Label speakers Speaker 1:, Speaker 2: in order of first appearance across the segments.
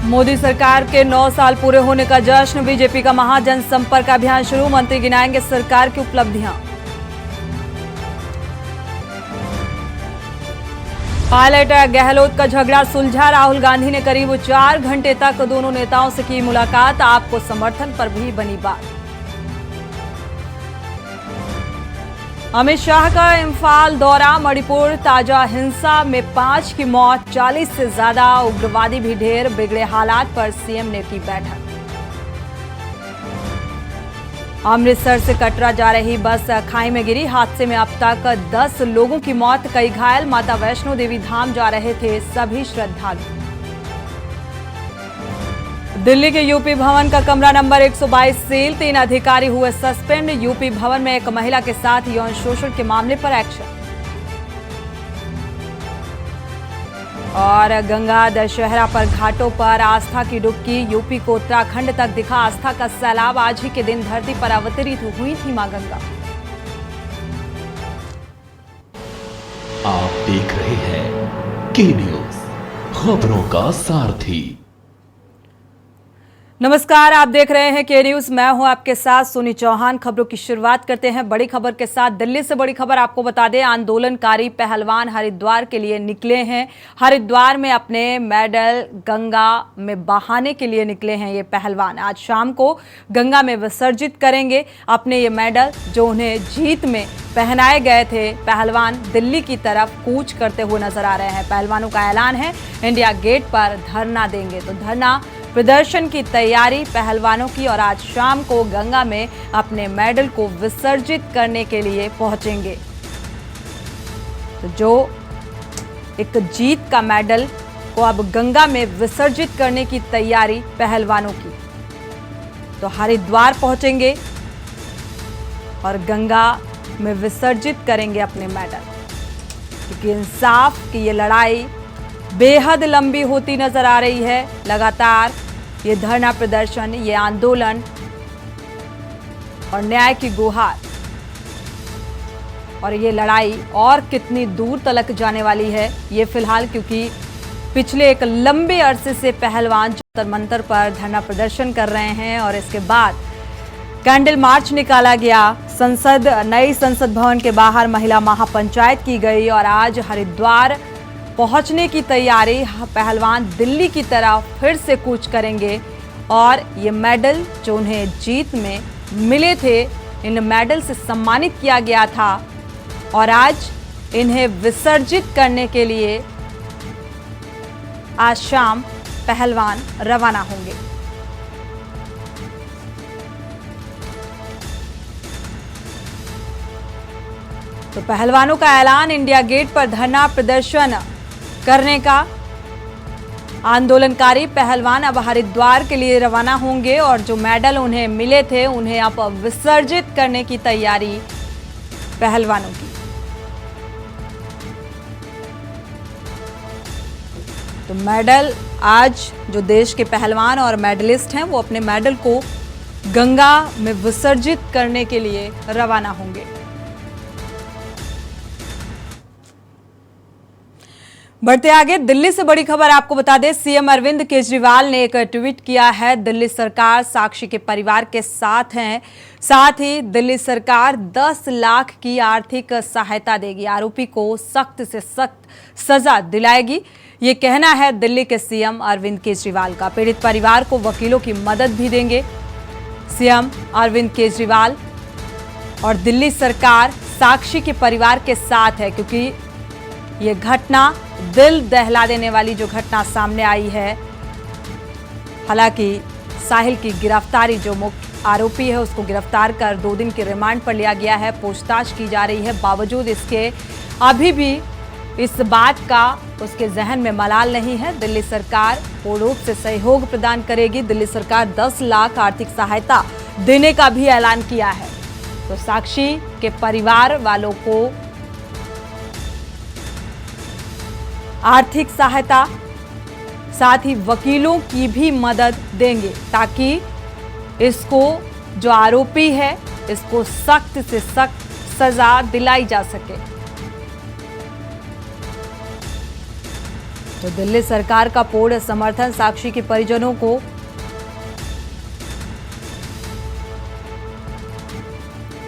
Speaker 1: मोदी सरकार के 9 साल पूरे होने का जश्न, बीजेपी का महाजन संपर्क अभियान शुरू, मंत्री गिनाएंगे सरकार की उपलब्धियां। पायलट गहलोत का झगड़ा सुलझा, राहुल गांधी ने करीब 4 घंटे तक दोनों नेताओं से की मुलाकात, आपको समर्थन पर भी बनी बात। अमित शाह का इम्फाल दौरा, मणिपुर ताजा हिंसा में 5 की मौत, 40 से ज्यादा उग्रवादी भी ढेर, बिगड़े हालात पर सीएम ने की बैठक। अमृतसर से कटरा जा रही बस खाई में गिरी, हादसे में अब तक 10 लोगों की मौत, कई घायल, माता वैष्णो देवी धाम जा रहे थे सभी श्रद्धालु। दिल्ली के यूपी भवन का कमरा नंबर 122 सील, 3 अधिकारी हुए सस्पेंड, यूपी भवन में एक महिला के साथ यौन शोषण के मामले पर एक्शन। और गंगा दशहरा पर घाटों पर आस्था की डुबकी, यूपी को उत्तराखंड तक दिखा आस्था का सैलाब, आज ही के दिन धरती पर अवतरित हुई थी मां गंगा।
Speaker 2: आप देख रहे हैं के न्यूज, खबरों का सारथी।
Speaker 1: नमस्कार, आप देख रहे हैं के न्यूज, मैं हूं आपके साथ सोनी चौहान। खबरों की शुरुआत करते हैं बड़ी खबर के साथ। दिल्ली से बड़ी खबर आपको बता दें, आंदोलनकारी पहलवान हरिद्वार के लिए निकले हैं। हरिद्वार में अपने मेडल गंगा में बहाने के लिए निकले हैं ये पहलवान। आज शाम को गंगा में विसर्जित करेंगे अपने ये मेडल जो उन्हें जीत में पहनाए गए थे। पहलवान दिल्ली की तरफ कूच करते हुए नजर आ रहे हैं। पहलवानों का ऐलान है इंडिया गेट पर धरना देंगे, तो धरना प्रदर्शन की तैयारी पहलवानों की, और आज शाम को गंगा में अपने मेडल को विसर्जित करने के लिए पहुंचेंगे। तो जो एक जीत का मेडल को अब गंगा में विसर्जित करने की तैयारी पहलवानों की, तो हरिद्वार पहुंचेंगे और गंगा में विसर्जित करेंगे अपने मेडल, क्योंकि इंसाफ की ये लड़ाई बेहद लंबी होती नजर आ रही है। लगातार ये धरना प्रदर्शन, ये आंदोलन और न्याय की गुहार और ये लड़ाई और कितनी दूर तलक जाने वाली है ये फिलहाल, क्योंकि पिछले एक लंबे अरसे से पहलवान जंतर मंतर पर धरना प्रदर्शन कर रहे हैं और इसके बाद कैंडल मार्च निकाला गया। नई संसद भवन के बाहर महिला महापंचायत की गई और आज हरिद्वार पहुंचने की तैयारी। पहलवान दिल्ली की तरफ फिर से कूच करेंगे और ये मेडल जो उन्हें जीत में मिले थे, इन मेडल से सम्मानित किया गया था और आज इन्हें विसर्जित करने के लिए आज शाम पहलवान रवाना होंगे। तो पहलवानों का ऐलान, इंडिया गेट पर धरना प्रदर्शन करने का। आंदोलनकारी पहलवान अब हरिद्वार के लिए रवाना होंगे और जो मेडल उन्हें मिले थे उन्हें अब विसर्जित करने की तैयारी पहलवानों की। तो मेडल आज जो देश के पहलवान और मेडलिस्ट हैं वो अपने मेडल को गंगा में विसर्जित करने के लिए रवाना होंगे। बढ़ते आगे, दिल्ली से बड़ी खबर आपको बता दें, सीएम अरविंद केजरीवाल ने एक ट्वीट किया है। दिल्ली सरकार साक्षी के परिवार के साथ है, साथ ही दिल्ली सरकार 10 लाख की आर्थिक सहायता देगी, आरोपी को सख्त से सख्त सजा दिलाएगी, ये कहना है दिल्ली के सीएम अरविंद केजरीवाल का। पीड़ित परिवार को वकीलों की मदद भी देंगे सीएम अरविंद केजरीवाल। और दिल्ली सरकार साक्षी के परिवार के साथ है, क्योंकि ये घटना दिल दहला देने वाली जो घटना सामने आई है। हालांकि साहिल की गिरफ्तारी, जो मुख्य आरोपी है उसको गिरफ्तार कर 2 दिन के रिमांड पर लिया गया है, पूछताछ की जा रही है। बावजूद इसके अभी भी इस बात का उसके जहन में मलाल नहीं है। दिल्ली सरकार पूर्ण रूप से सहयोग प्रदान करेगी। दिल्ली सरकार 10 लाख आर्थिक सहायता देने का भी ऐलान किया है। तो साक्षी के परिवार वालों को आर्थिक सहायता, साथ ही वकीलों की भी मदद देंगे, ताकि इसको जो आरोपी है इसको सख्त से सख्त सजा दिलाई जा सके। तो दिल्ली सरकार का पूर्ण समर्थन साक्षी के परिजनों को।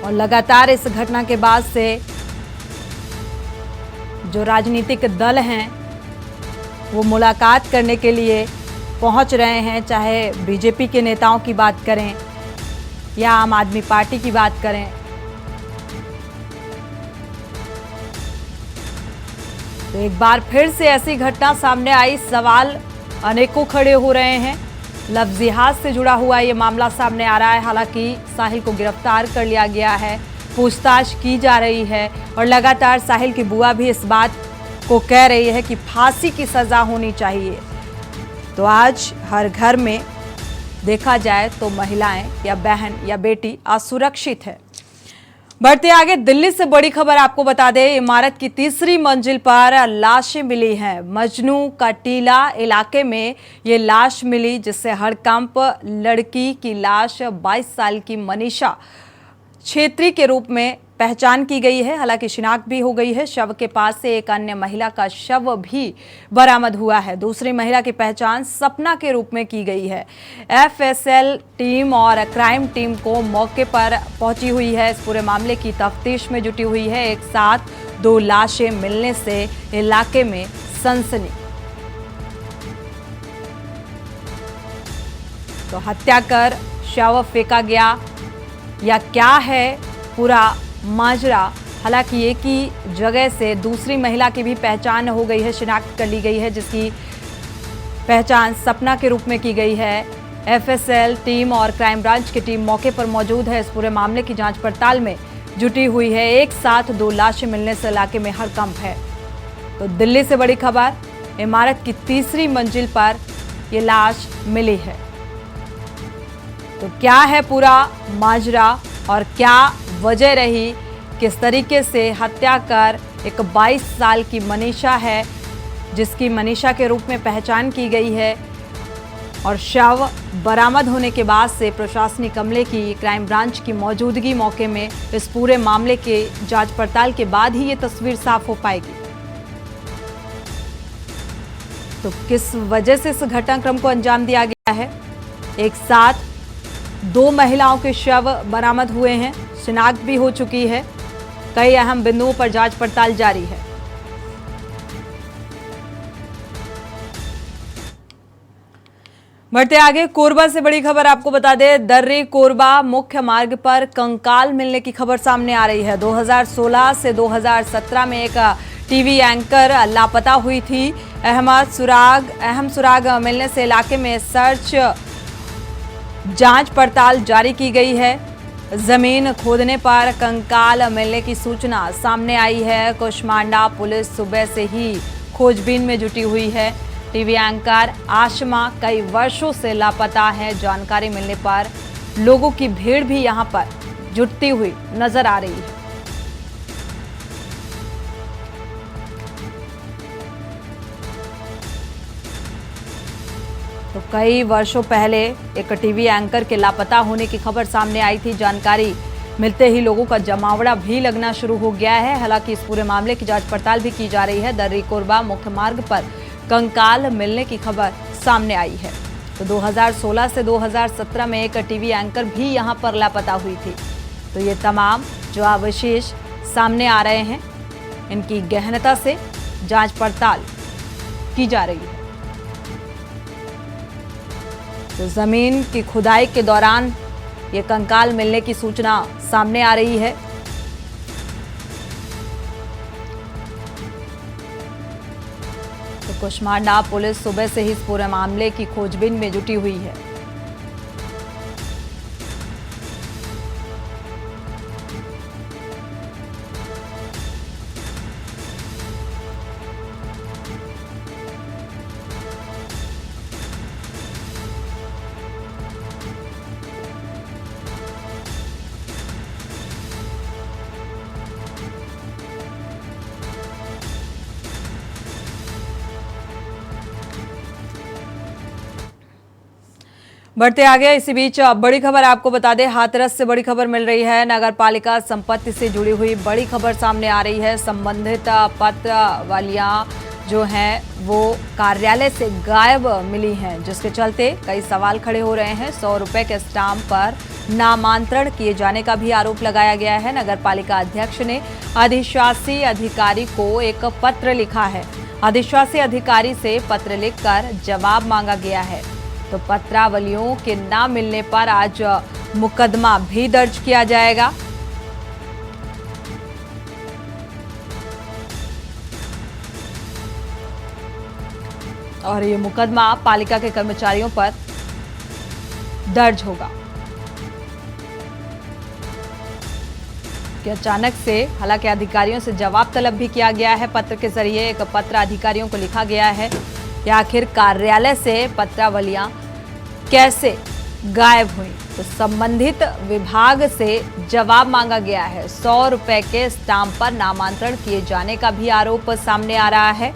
Speaker 1: और लगातार इस घटना के बाद से जो राजनीतिक दल हैं वो मुलाकात करने के लिए पहुंच रहे हैं, चाहे बीजेपी के नेताओं की बात करें या आम आदमी पार्टी की बात करें। तो एक बार फिर से ऐसी घटना सामने आई, सवाल अनेकों खड़े हो रहे हैं। लफ्जियात से जुड़ा हुआ ये मामला सामने आ रहा है। हालांकि साहिल को गिरफ्तार कर लिया गया है, पूछताछ की जा रही है और लगातार साहिल की बुआ भी इस बात को कह रही है कि फांसी की सजा होनी चाहिए। तो आज हर घर में देखा जाए तो महिलाएं या बहन या बेटी असुरक्षित है। बढ़ते आगे, दिल्ली से बड़ी खबर आपको बता दें, इमारत की तीसरी मंजिल पर लाशें मिली हैं। मजनू का टीला इलाके में ये लाश मिली, जिससे हड़कंप लड़की की लाश 22 साल की मनीषा छेत्री के रूप में पहचान की गई है। हालांकि शिनाख्त भी हो गई है। शव के पास से एक अन्य महिला का शव भी बरामद हुआ है। दूसरी महिला की पहचान सपना के रूप में की गई है। एफएसएल टीम और क्राइम टीम को मौके पर पहुंची हुई है। इस पूरे मामले की तफ्तीश में जुटी हुई है। एक साथ 2 लाशें मिलने से इलाके में सनसनी। तो हत्या कर शव फेंका गया या क्या है पूरा माजरा। हालांकि एक ही जगह से दूसरी महिला की भी पहचान हो गई है, शिनाख्त कर ली गई है, जिसकी पहचान सपना के रूप में की गई है। एफएसएल टीम और क्राइम ब्रांच की टीम मौके पर मौजूद है। इस पूरे मामले की जांच पड़ताल में जुटी हुई है। एक साथ 2 लाशें मिलने से इलाके में हड़कंप है। तो दिल्ली से बड़ी खबर, इमारत की तीसरी मंजिल पर यह लाश मिली है। तो क्या है पूरा माजरा और क्या वजह रही, किस तरीके से हत्या कर एक 22 साल की मनीषा है, जिसकी मनीषा के रूप में पहचान की गई है, और शव बरामद होने के बाद से प्रशासनिक अमले की, क्राइम ब्रांच की मौजूदगी मौके में, इस पूरे मामले के जांच पड़ताल के बाद ही ये तस्वीर साफ हो पाएगी। तो किस वजह से इस घटनाक्रम को अंजाम दिया गया है। एक साथ 2 महिलाओं के शव बरामद हुए हैं, शिनाख्त भी हो चुकी है। कई अहम बिंदुओं पर जांच पड़ताल जारी है। बढ़ते आगे, कोरबा से बड़ी खबर आपको बता दें, दर्री कोरबा मुख्य मार्ग पर कंकाल मिलने की खबर सामने आ रही है। 2016 से 2017 में एक टीवी एंकर लापता हुई थी। अहम सुराग मिलने से इलाके में सर्च जांच पड़ताल जारी की गई है। जमीन खोदने पर कंकाल मिलने की सूचना सामने आई है। कुशमांडा पुलिस सुबह से ही खोजबीन में जुटी हुई है। टीवी एंकर आशमा कई वर्षों से लापता है। जानकारी मिलने पर लोगों की भीड़ भी यहां पर जुटती हुई नजर आ रही है। तो कई वर्षों पहले एक टीवी एंकर के लापता होने की खबर सामने आई थी। जानकारी मिलते ही लोगों का जमावड़ा भी लगना शुरू हो गया है। हालांकि इस पूरे मामले की जांच पड़ताल भी की जा रही है। दर्री कोरबा मुख्य मार्ग पर कंकाल मिलने की खबर सामने आई है। तो 2016 से 2017 में एक टीवी एंकर भी यहां पर लापता हुई थी। तो ये तमाम जो अवशेष सामने आ रहे हैं, इनकी गहनता से जांच पड़ताल की जा रही है। तो जमीन की खुदाई के दौरान ये कंकाल मिलने की सूचना सामने आ रही है। तो कुशमांडा पुलिस सुबह से ही इस पूरे मामले की खोजबीन में जुटी हुई है। बढ़ते आगे, इसी बीच बड़ी खबर आपको बता दें, हाथरस से बड़ी खबर मिल रही है। नगर पालिका संपत्ति से जुड़ी हुई बड़ी खबर सामने आ रही है। संबंधित पत्र वालियां जो हैं वो कार्यालय से गायब मिली हैं, जिसके चलते कई सवाल खड़े हो रहे हैं। 100 रुपए के स्टाम्प पर नामांतरण किए जाने का भी आरोप लगाया गया है। नगरपालिका अध्यक्ष ने अधिशासी अधिकारी को एक पत्र लिखा है। अधिशासी अधिकारी से पत्र लिखकर जवाब मांगा गया है। तो पत्रावलियों के ना मिलने पर आज मुकदमा भी दर्ज किया जाएगा। और ये मुकदमा पालिका के कर्मचारियों पर दर्ज होगा कि अचानक से, हालांकि अधिकारियों से जवाब तलब भी किया गया है। पत्र के जरिए एक पत्र अधिकारियों को लिखा गया है कि आखिर कार्यालय से पत्रावलियां कैसे गायब हुई। तो संबंधित विभाग से जवाब मांगा गया है। 100 रुपए के स्टाम्प पर नामांतरण किए जाने का भी आरोप सामने आ रहा है।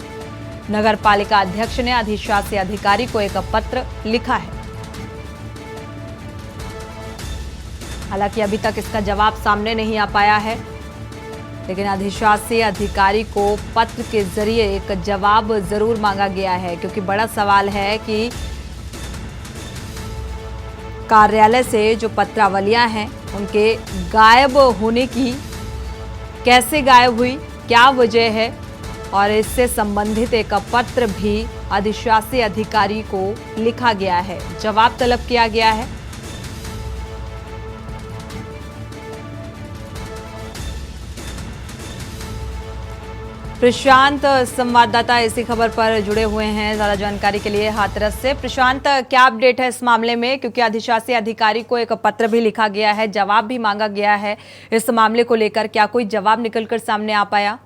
Speaker 1: नगर पालिका अध्यक्ष ने अधिशासी अधिकारी को एक पत्र लिखा है। हालांकि अभी तक इसका जवाब सामने नहीं आ पाया है, लेकिन अधिशासी अधिकारी को पत्र के जरिए एक जवाब जरूर मांगा गया है, क्योंकि बड़ा सवाल है कि कार्यालय से जो पत्रावलियां हैं उनके गायब होने की, कैसे गायब हुई, क्या वजह है, और इससे संबंधित एक पत्र भी अधिशासी अधिकारी को लिखा गया है, जवाब तलब किया गया है। प्रशांत संवाददाता इसी खबर पर जुड़े हुए हैं ज्यादा जानकारी के लिए हाथरस से। प्रशांत, क्या अपडेट है इस मामले में, क्योंकि अधिशासी अधिकारी को एक पत्र भी लिखा गया है, जवाब भी मांगा गया है इस मामले को लेकर, क्या कोई जवाब निकलकर सामने आ पाया?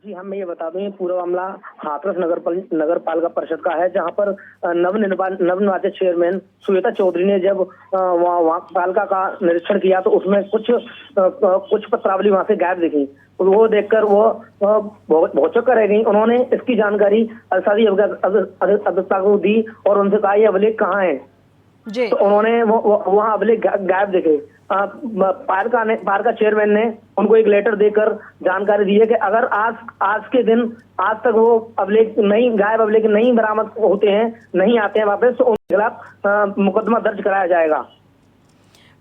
Speaker 3: जी हाँ, मैं ये बता दूं, ये पूरा मामला हाथरस नगर पालिका परिषद का है, जहां पर नवनिर्वाचित चेयरमैन श्वेता चौधरी ने जब वहाँ पालिका का निरीक्षण किया तो उसमें कुछ पत्रावली वहां से गायब दिखी। तो वो देखकर वो बहुत चौंक रह गई। उन्होंने इसकी जानकारी अधिशासी अभियंता को दी और उनसे कहा ये अभिलेख कहाँ है जी। तो उन्होंने वहाँ अभिलेख गायब दिखे। पालिका चेयरमैन ने उनको एक लेटर देकर जानकारी दी है कि अगर आज के दिन आज तक वो गायब अभिलेख नहीं बरामद होते हैं, नहीं आते हैं वापस, तो उनके खिलाफ मुकदमा दर्ज कराया जाएगा।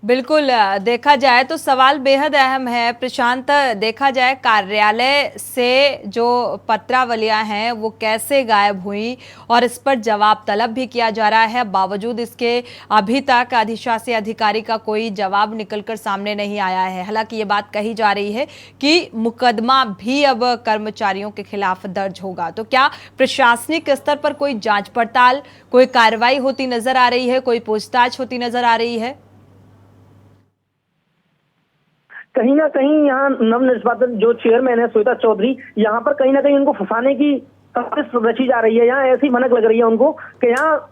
Speaker 1: बिल्कुल, देखा जाए तो सवाल बेहद अहम है प्रशांत। देखा जाए कार्यालय से जो पत्रावलियां हैं वो कैसे गायब हुई और इस पर जवाब तलब भी किया जा रहा है, बावजूद इसके अभी तक अधिशासी अधिकारी का कोई जवाब निकलकर सामने नहीं आया है। हालांकि ये बात कही जा रही है कि मुकदमा भी अब कर्मचारियों के खिलाफ दर्ज होगा। तो क्या प्रशासनिक स्तर पर कोई जांच पड़ताल, कोई कार्रवाई होती नजर आ रही है, कोई पूछताछ होती नजर आ रही है?
Speaker 3: कहीं ना कहीं यहाँ नवनिर्वाचित जो चेयरमैन है श्वेता चौधरी, यहाँ पर कहीं ना कहीं उनको फंसाने की साजिश रची जा रही है। यहाँ ऐसी भनक लग रही है उनको कि यहाँ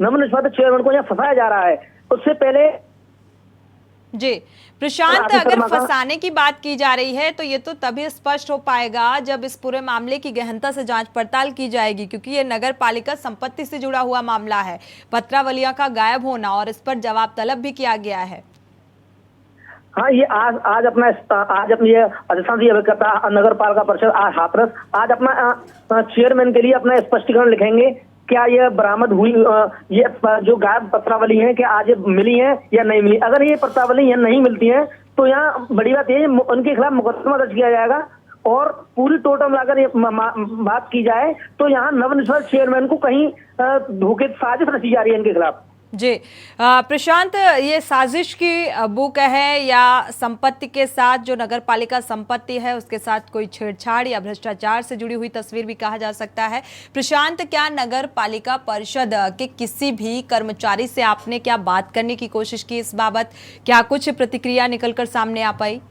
Speaker 3: नवनिर्वाचित चेयरमैन को यहाँ फंसाया जा रहा है। उससे पहले
Speaker 1: जी प्रशांत, अगर फंसाने की बात की जा रही है तो ये तो तभी स्पष्ट हो पाएगा जब इस पूरे मामले की गहनता से जांच पड़ताल की जाएगी, क्योंकि ये नगर पालिका संपत्ति से जुड़ा हुआ मामला है। पत्रावलियां का गायब होना और इस पर जवाब तलब भी किया गया है।
Speaker 3: हाँ, ये आज अपनी अधिशासी अभियंता नगर पालिका परिषद हाथरस आज अपना चेयरमैन के लिए अपना स्पष्टीकरण लिखेंगे। क्या ये बरामद हुई, ये जो गायब पत्रावली है क्या आज मिली है या नहीं मिली। अगर ये पत्रावली यहाँ नहीं मिलती है तो यहाँ बड़ी बात ये उनके खिलाफ मुकदमा दर्ज किया जाएगा। और पूरी टोटल मिलाकर ये बात की जाए तो यहाँ नवनिर्वाचित चेयरमैन को कहीं धोखे साजिश रची जा रही है इनके खिलाफ।
Speaker 1: जी प्रशांत, ये साजिश की बुक है या संपत्ति के साथ, जो नगर पालिका संपत्ति है उसके साथ कोई छेड़छाड़ या भ्रष्टाचार से जुड़ी हुई तस्वीर भी कहा जा सकता है। प्रशांत, क्या नगर पालिका परिषद के किसी भी कर्मचारी से आपने क्या बात करने की कोशिश की इस बाबत? क्या कुछ प्रतिक्रिया निकलकर सामने आ पाई?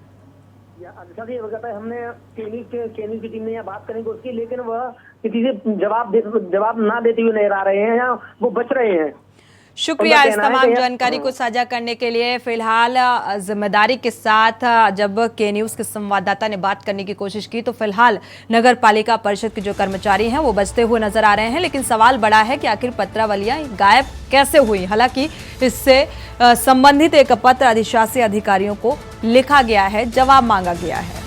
Speaker 3: हमने केनी की टीम ने यहाँ बात करने की कोशिश की, लेकिन वह किसी से जवाब ना देते हुए नजर आ रहे हैं, यहाँ वो बच रहे हैं।
Speaker 1: शुक्रिया इस तमाम जानकारी को साझा करने के लिए। फिलहाल जिम्मेदारी के साथ जब के न्यूज़ के संवाददाता ने बात करने की कोशिश की तो फिलहाल नगर पालिका परिषद के जो कर्मचारी हैं वो बचते हुए नजर आ रहे हैं, लेकिन सवाल बड़ा है कि आखिर पत्रावलियां गायब कैसे हुई। हालांकि इससे संबंधित एक पत्र अधिशासी अधिकारियों को लिखा गया है, जवाब मांगा गया है।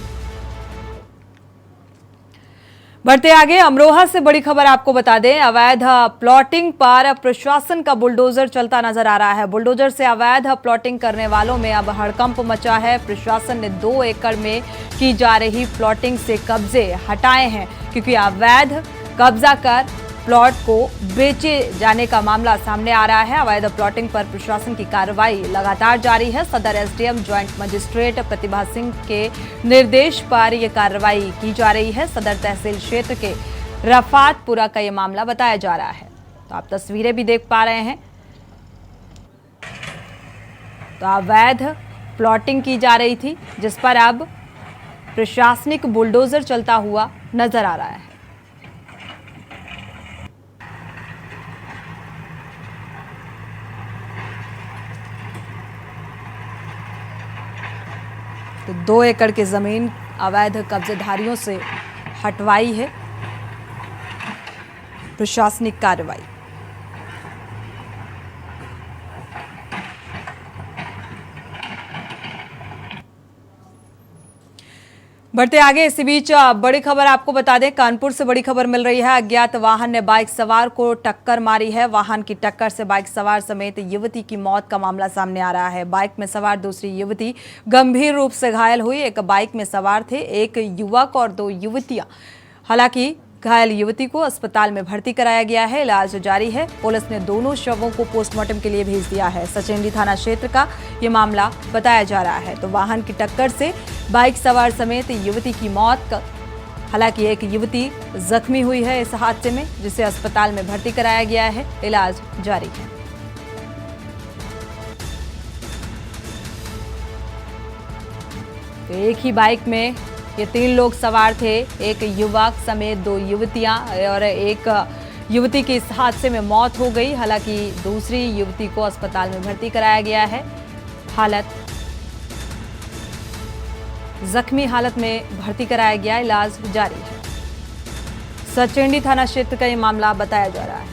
Speaker 1: बढ़ते आगे अमरोहा से बड़ी खबर आपको बता दें। अवैध प्लॉटिंग पर प्रशासन का बुलडोजर चलता नजर आ रहा है। बुलडोजर से अवैध प्लॉटिंग करने वालों में अब हड़कंप मचा है। प्रशासन ने 2 एकड़ में की जा रही प्लॉटिंग से कब्जे हटाए हैं, क्योंकि अवैध कब्जा कर प्लॉट को बेचे जाने का मामला सामने आ रहा है। अवैध प्लॉटिंग पर प्रशासन की कार्रवाई लगातार जारी है। सदर SDM joint magistrate Pratibha Singh के निर्देश पर यह कार्रवाई की जा रही है। सदर तहसील क्षेत्र के रफातपुरा का यह मामला बताया जा रहा है। तो आप तस्वीरें भी देख पा रहे हैं। तो अवैध प्लॉटिंग की जा रही थी, जिस पर अब प्रशासनिक बुलडोजर चलता हुआ नजर आ रहा है। तो 2 एकड़ की जमीन अवैध कब्जेधारियों से हटवाई है प्रशासनिक कार्रवाई। बढ़ते आगे, इसी बीच बड़ी खबर आपको बता दें। कानपुर से बड़ी खबर मिल रही है। अज्ञात वाहन ने बाइक सवार को टक्कर मारी है। वाहन की टक्कर से बाइक सवार समेत युवती की मौत का मामला सामने आ रहा है। बाइक में सवार दूसरी युवती गंभीर रूप से घायल हुई। एक बाइक में सवार थे 1 युवक और 2 युवतियां। हालांकि घायल युवती को अस्पताल में भर्ती कराया गया है, इलाज जारी है। पुलिस ने दोनों शवों को पोस्टमार्टम के लिए भेज दिया है। सचेंडी थाना क्षेत्र का ये मामला बताया जा रहा है। तो वाहन की टक्कर से बाइक सवार समेत युवती की मौत। हालांकि एक युवती जख्मी हुई है इस हादसे में, जिसे अस्पताल में भर्ती कराया गया है, इलाज जारी है। तो एक ही बाइक में ये 3 लोग सवार थे, 1 युवक समेत 2 युवतियां, और एक युवती की इस हादसे में मौत हो गई। हालांकि दूसरी युवती को अस्पताल में भर्ती कराया गया है। हालत जख्मी हालत में भर्ती कराया गया, इलाज जारी है। सचेंडी थाना क्षेत्र का ये मामला बताया जा रहा है।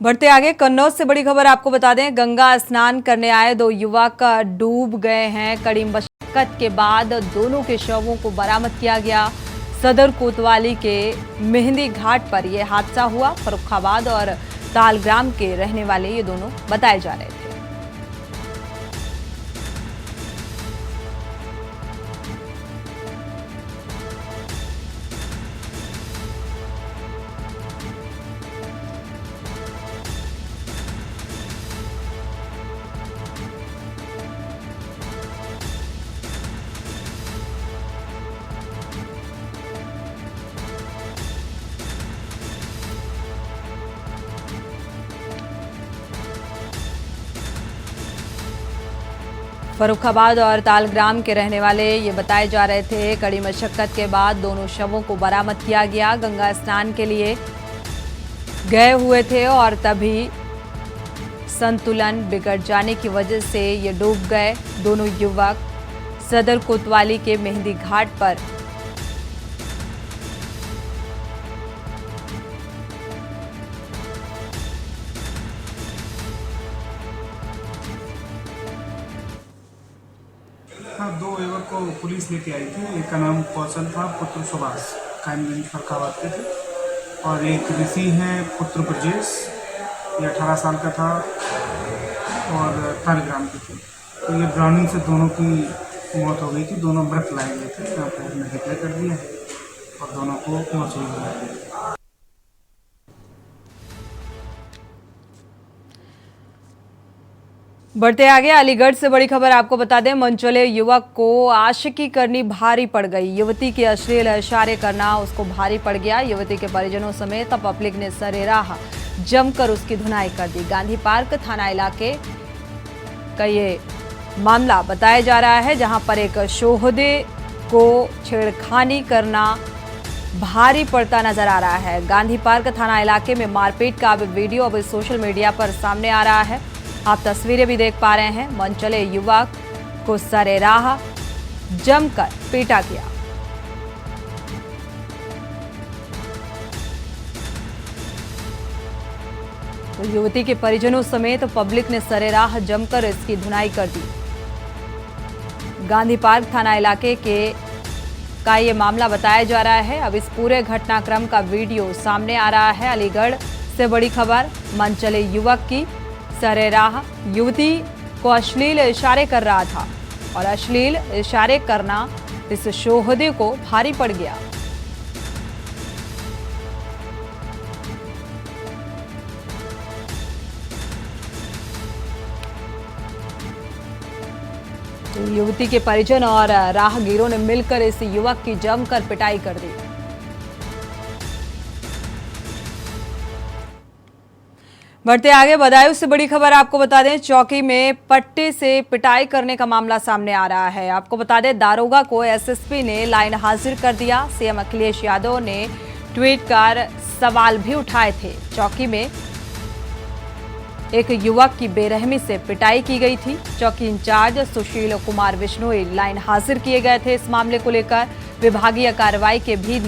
Speaker 1: बढ़ते आगे, कन्नौज से बड़ी खबर आपको बता दें। गंगा स्नान करने आए 2 युवक डूब गए हैं। कड़ी मशक्कत के बाद दोनों के शवों को बरामद किया गया। सदर कोतवाली के मेहंदी घाट पर यह हादसा हुआ। फर्रुखाबाद और तालग्राम के रहने वाले ये दोनों बताए जा रहे थे। फर्रुखाबाद और तालग्राम के रहने वाले ये बताए जा रहे थे। कड़ी मशक्कत के बाद दोनों शवों को बरामद किया गया। गंगा स्नान के लिए गए हुए थे और तभी संतुलन बिगड़ जाने की वजह से ये डूब गए। दोनों युवक सदर कोतवाली के मेहंदी घाट पर
Speaker 4: हाँ, 2 युवक को पुलिस लेके आई थी। एक का नाम कौशल था, पुत्र सुभाष, कायमगंज फर्रुखाबाद के थे, और एक ऋषि है, पुत्र ब्रजेश, ये 18 साल का था और तालग्राम के थे। तो ये ड्राउनिंग से दोनों की मौत हो गई थी। दोनों मृत लाए गए थे, यहाँ पर हमने डिक्लेयर कर दिया है और दोनों को मौचूद बुला दिया।
Speaker 1: बढ़ते आगे, अलीगढ़ से बड़ी खबर आपको बता दें। मनचले युवक को आशिकी करनी भारी पड़ गई। युवती के अश्लील इशारे करना उसको भारी पड़ गया। युवती के परिजनों समेत पब्लिक ने सरेराह जमकर उसकी धुनाई कर दी। गांधी पार्क थाना इलाके का ये मामला बताया जा रहा है, जहां पर एक शोहदे को छेड़खानी करना भारी पड़ता नजर आ रहा है। गांधी पार्क थाना इलाके में मारपीट का अब वीडियो अब सोशल मीडिया पर सामने आ रहा है। आप तस्वीरें भी देख पा रहे हैं। मनचले युवक को सरेराह जमकर पीटा गया। तो युवती के परिजनों समेत पब्लिक ने सरेराह जमकर इसकी धुनाई कर दी। गांधी पार्क थाना इलाके का ये मामला बताया जा रहा है। अब इस पूरे घटनाक्रम का वीडियो सामने आ रहा है। अलीगढ़ से बड़ी खबर, मन चले युवक की सरेराह युवती को अश्लील इशारे कर रहा था और अश्लील इशारे करना इस शोहदे को भारी पड़ गया। तो युवती के परिजन और राहगीरों ने मिलकर इस युवक की जमकर पिटाई कर दी। बढ़ते आगे, बदायूं से बड़ी खबर आपको बता दें, चौकी में पट्टे से पिटाई करने का मामला सामने आ रहा है। आपको बता दें, दारोगा को एसएसपी ने लाइन हाजिर कर दिया। सीएम अखिलेश यादव ने ट्वीट कर सवाल भी उठाए थे। चौकी में एक युवक की बेरहमी से पिटाई की गई थी। चौकी इंचार्ज सुशील कुमार बिश्नोई लाइन हाजिर किए गए थे। इस मामले को लेकर विभागीय कार्रवाई के भी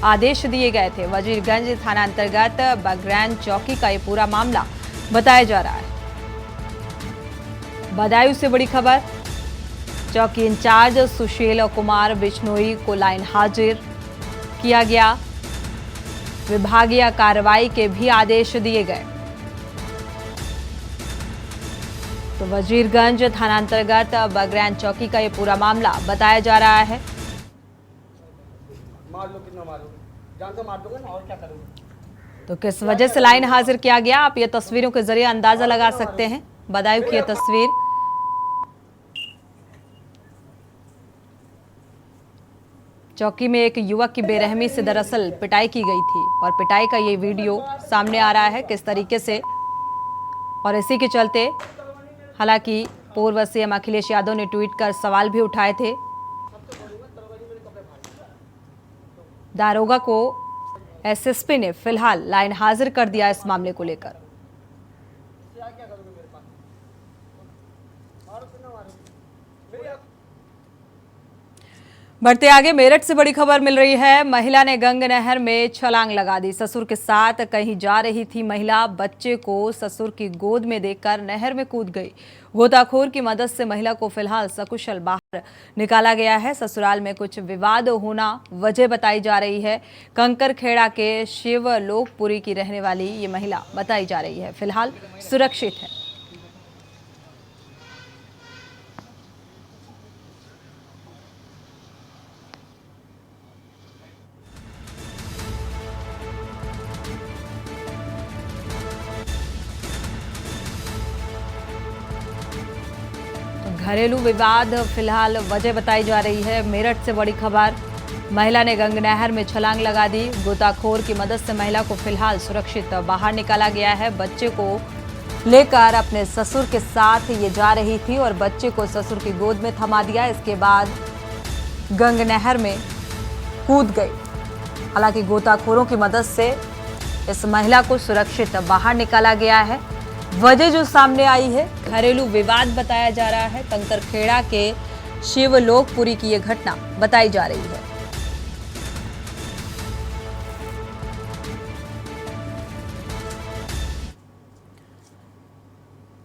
Speaker 1: आदेश दिए गए थे। वजीरगंज थाना अंतर्गत बगरैन चौकी का ये पूरा मामला बताया जा रहा है। बदायूं से बड़ी खबर, चौकी इंचार्ज सुशील कुमार बिश्नोई को लाइन हाजिर किया गया। विभागीय कार्रवाई के भी आदेश दिए गए। तो वजीरगंज थाना अंतर्गत बगरैन चौकी का ये पूरा मामला बताया जा रहा है।
Speaker 5: मार लो, कितना मारोगे, जान तो मार दोगे ना, और क्या करोगे।
Speaker 1: तो किस वजह से लाइन हाजिर किया गया, आप ये तस्वीरों के जरिए अंदाजा लगा सकते हैं। बदायूं की ये तस्वीर, चौकी में एक युवक की बेरहमी से दरअसल पिटाई की गई थी और पिटाई का ये वीडियो सामने आ रहा है किस तरीके से। और इसी के चलते हालांकि पूर्व सीएम अखिलेश यादव ने ट्वीट कर सवाल भी उठाए थे। दारोगा को एसएसपी ने फिलहाल लाइन हाजिर कर दिया इस मामले को लेकर। बढ़ते आगे, मेरठ से बड़ी खबर मिल रही है। महिला ने गंग नहर में छलांग लगा दी। ससुर के साथ कहीं जा रही थी महिला, बच्चे को ससुर की गोद में देखकर नहर में कूद गई। गोताखोर की मदद से महिला को फिलहाल सकुशल बाहर निकाला गया है। ससुराल में कुछ विवाद होना वजह बताई जा रही है। कंकरखेड़ा के शिवलोकपुरी की रहने वाली ये महिला बताई जा रही है, फिलहाल सुरक्षित है। घरेलू विवाद फिलहाल वजह बताई जा रही है। मेरठ से बड़ी खबर, महिला ने गंग नहर में छलांग लगा दी। गोताखोर की मदद से महिला को फिलहाल सुरक्षित बाहर निकाला गया है। बच्चे को लेकर अपने ससुर के साथ ये जा रही थी और बच्चे को ससुर की गोद में थमा दिया। इसके बाद गंग नहर में कूद गई। हालांकि गोताखोरों की मदद से इस महिला को सुरक्षित बाहर निकाला गया है। वजह जो सामने आई है, घरेलू विवाद बताया जा रहा है। कंकरखेड़ा के शिवलोकपुरी की यह घटना बताई जा रही है।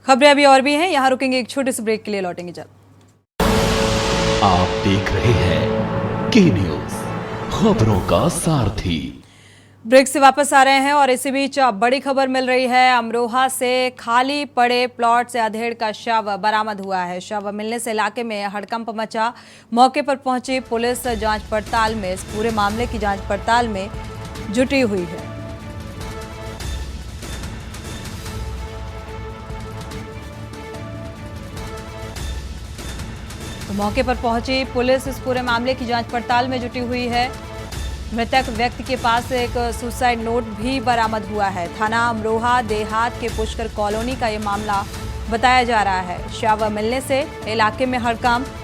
Speaker 1: खबरें अभी और भी हैं, यहां रुकेंगे एक छोटे से ब्रेक के लिए, लौटेंगे जल्द।
Speaker 2: आप देख रहे हैं के न्यूज, खबरों का सारथी।
Speaker 1: ब्रेक से वापस आ रहे हैं और इसी बीच बड़ी खबर मिल रही है। अमरोहा से खाली पड़े प्लॉट से अधेड़ का शव बरामद हुआ है। शव मिलने से इलाके में हड़कंप मचा। मौके पर पहुंची पुलिस जांच पड़ताल में, इस पूरे मामले की जांच पड़ताल में जुटी हुई है। तो मौके पर पहुंची पुलिस इस पूरे मामले की जांच पड़ताल में जुटी हुई है। मृतक व्यक्ति के पास एक सुसाइड नोट भी बरामद हुआ है। थाना अमरोहा देहात के पुष्कर कॉलोनी का ये मामला बताया जा रहा है। शव मिलने से इलाके में हड़कंप।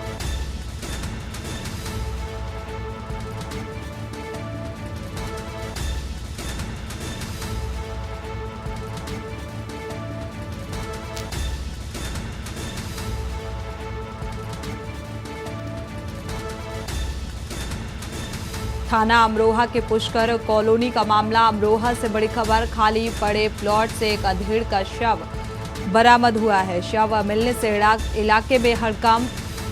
Speaker 1: थाना अमरोहा के पुष्कर कॉलोनी का मामला। अमरोहा से बड़ी खबर, खाली पड़े प्लॉट से एक अधेड़ का शव बरामद हुआ है। शव मिलने से इलाके में हड़कंप।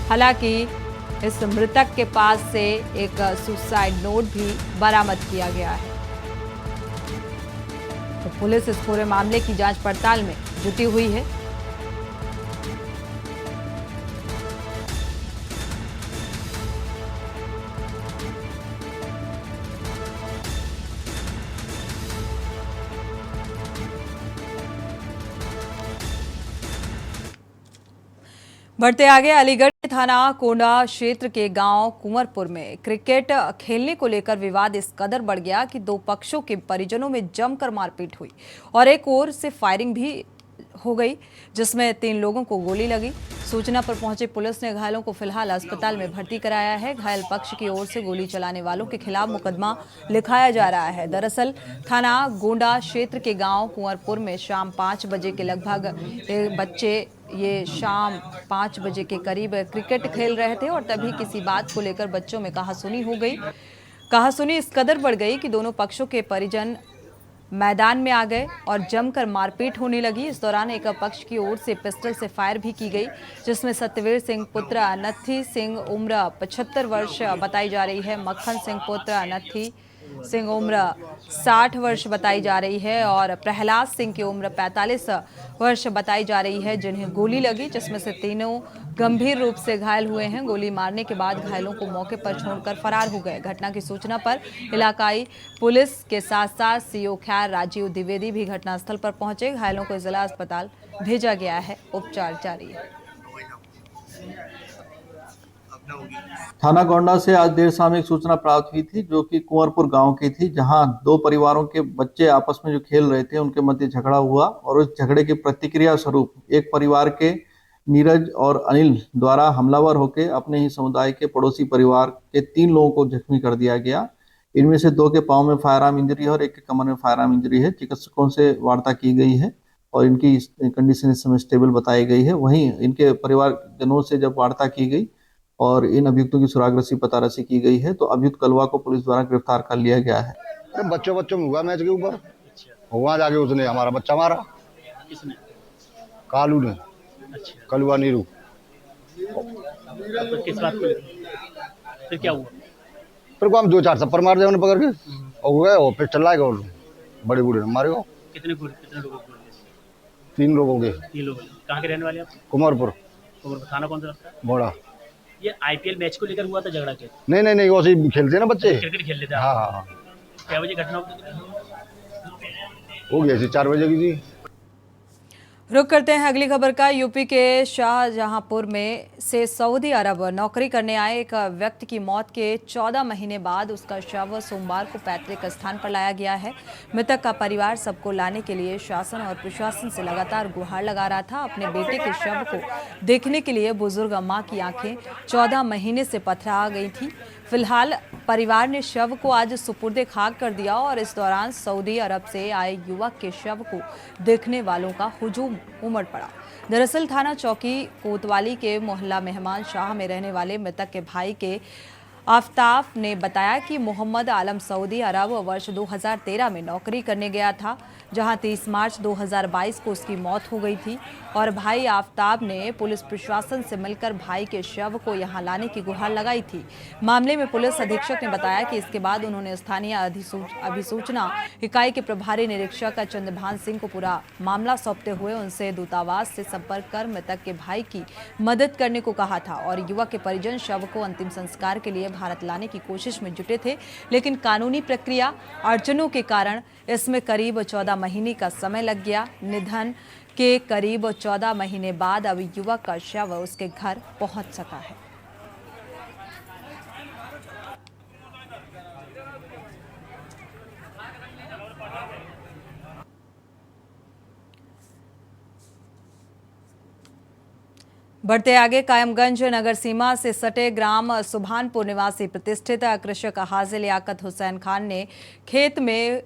Speaker 1: हालांकि इस मृतक के पास से एक सुसाइड नोट भी बरामद किया गया है। तो पुलिस इस पूरे मामले की जांच पड़ताल में जुटी हुई है। बढ़ते आगे, अलीगढ़ थाना कोंडा क्षेत्र के गांव कुंवरपुर में क्रिकेट खेलने को लेकर विवाद इस कदर बढ़ गया कि दो पक्षों के परिजनों में जमकर मारपीट हुई और एक ओर से फायरिंग भी हो गई, जिसमें 3 लोगों को गोली लगी। सूचना पर पहुंची पुलिस ने घायलों को फिलहाल अस्पताल में भर्ती कराया है। घायल पक्ष की ओर से गोली चलाने वालों के खिलाफ मुकदमा लिखाया जा रहा है। दरअसल थाना गोंडा क्षेत्र के गांव कुंवरपुर में शाम 5 बजे के लगभग बच्चे शाम 5 बजे के करीब क्रिकेट खेल रहे थे और तभी किसी बात को लेकर बच्चों में कहासुनी हो गई। कहासुनी इस कदर बढ़ गई कि दोनों पक्षों के परिजन मैदान में आ गए और जमकर मारपीट होने लगी। इस दौरान एक पक्ष की ओर से पिस्टल से फायर भी की गई, जिसमें सत्यवीर सिंह पुत्र अनथी सिंह उम्र 75 वर्ष बताई जा रही है, मक्खन सिंह पुत्र अनथी सिंह उम्र 60 वर्ष बताई जा रही है और प्रहलाद सिंह की उम्र 45 वर्ष बताई जा रही है, जिन्हें गोली लगी, जिसमें से तीनों गंभीर रूप से घायल हुए हैं। गोली मारने के बाद घायलों को मौके पर छोड़कर फरार हो गए। घटना की सूचना पर इलाकाई पुलिस के साथ साथ सीओ खैर राजीव द्विवेदी भी घटनास्थल पर पहुंचे। घायलों को जिला अस्पताल भेजा गया है, उपचार जारी है।
Speaker 6: थाना गोंडा से आज देर शाम एक सूचना प्राप्त हुई थी, जो कि कुंवरपुर गांव की थी, जहां 2 परिवारों के बच्चे आपस में जो खेल रहे थे उनके मध्य झगड़ा हुआ और उस झगड़े की प्रतिक्रिया स्वरूप एक परिवार के नीरज और अनिल द्वारा हमलावर होकर अपने ही समुदाय के पड़ोसी परिवार के 3 लोगों को जख्मी कर दिया गया। इनमें से 2 के पांव में फायर आर्म इंजरी है और एक के कमर में फायर आर्म इंजरी है। चिकित्सकों से वार्ता की गई है और इनकी कंडीशन इस समय स्टेबल बताई गई है। वहीं इनके परिवारजनों से जब वार्ता की गई और इन अभियुक्तों की सुरागरसी पतारसी की गई है, तो अभियुक्त कलवा को पुलिस द्वारा गिरफ्तार कर लिया गया है।
Speaker 7: बच्चों में हुआ मैच के ऊपर, वहां जाके उसने हमारा बच्चा मारा।
Speaker 5: किसने?
Speaker 7: कालू ने।
Speaker 5: अच्छा।
Speaker 7: कलुआ नीरू।
Speaker 5: तो किस बात को? फिर क्या हुआ?
Speaker 7: फिर को हम 2-4 थप्पड़ मार दिया उन्हें पकड़ के और हो गए, और पिस्टल लाए गए बड़े बूढ़े ने मारे।
Speaker 5: कितने लोगों को?
Speaker 7: 3 लोगों के।
Speaker 5: 3 लोग। कहाँ के रहने वाले आप?
Speaker 7: कुमारपुर।
Speaker 5: थाना कौन सा लगता है?
Speaker 7: घोड़ा।
Speaker 5: ये आईपीएल मैच को लेकर हुआ था झगड़ा के?
Speaker 7: नहीं, वैसे ही खेलते ना बच्चे,
Speaker 5: क्रिकेट खेल लेते।
Speaker 7: हाँ।
Speaker 5: क्या बजे घटना
Speaker 7: हो गई ऐसी 4 बजे की थी।
Speaker 1: रुक करते हैं अगली खबर का। यूपी के शाहजहांपुर में से सऊदी अरब नौकरी करने आए एक व्यक्ति की मौत के 14 महीने बाद उसका शव सोमवार को पैतृक स्थान पर लाया गया है। मृतक का परिवार सबको लाने के लिए शासन और प्रशासन से लगातार गुहार लगा रहा था। अपने बेटे के शव को देखने के लिए बुजुर्ग मां की आंखें 14 महीने से पथरा गई थी। फिलहाल परिवार ने शव को आज सुपुर्दे खाक कर दिया और इस दौरान सऊदी अरब से आए युवक के शव को देखने वालों का हुजूम उमड़ पड़ा। दरअसल थाना चौकी कोतवाली के मोहल्ला मेहमान शाह में रहने वाले मृतक के भाई के आफ्ताब ने बताया कि मोहम्मद आलम सऊदी अरब वर्ष 2013 में नौकरी करने गया था, जहां 30 मार्च 2022 को उसकी मौत हो गई थी और भाई आफ्ताब ने पुलिस प्रशासन से मिलकर भाई के शव को यहां लाने की गुहार लगाई थी। मामले में पुलिस अधीक्षक ने बताया कि इसके बाद उन्होंने स्थानीय अभिसूचना इकाई के प्रभारी निरीक्षक चंद्रभान सिंह को पूरा मामला सौंपते हुए उनसे दूतावास से संपर्क कर मृतक के भाई की मदद करने को कहा था और युवक के परिजन शव को अंतिम संस्कार के लिए भारत लाने की कोशिश में जुटे थे, लेकिन कानूनी प्रक्रिया अड़चनों के कारण इसमें करीब 14 महीने का समय लग गया। निधन के करीब 14 महीने बाद अब युवक का शव उसके घर पहुंच सका है। बढ़ते आगे, कायमगंज नगर सीमा से सटे ग्राम सुभानपुर निवासी प्रतिष्ठित कृषक हाजी लियाकत हुसैन खान ने खेत में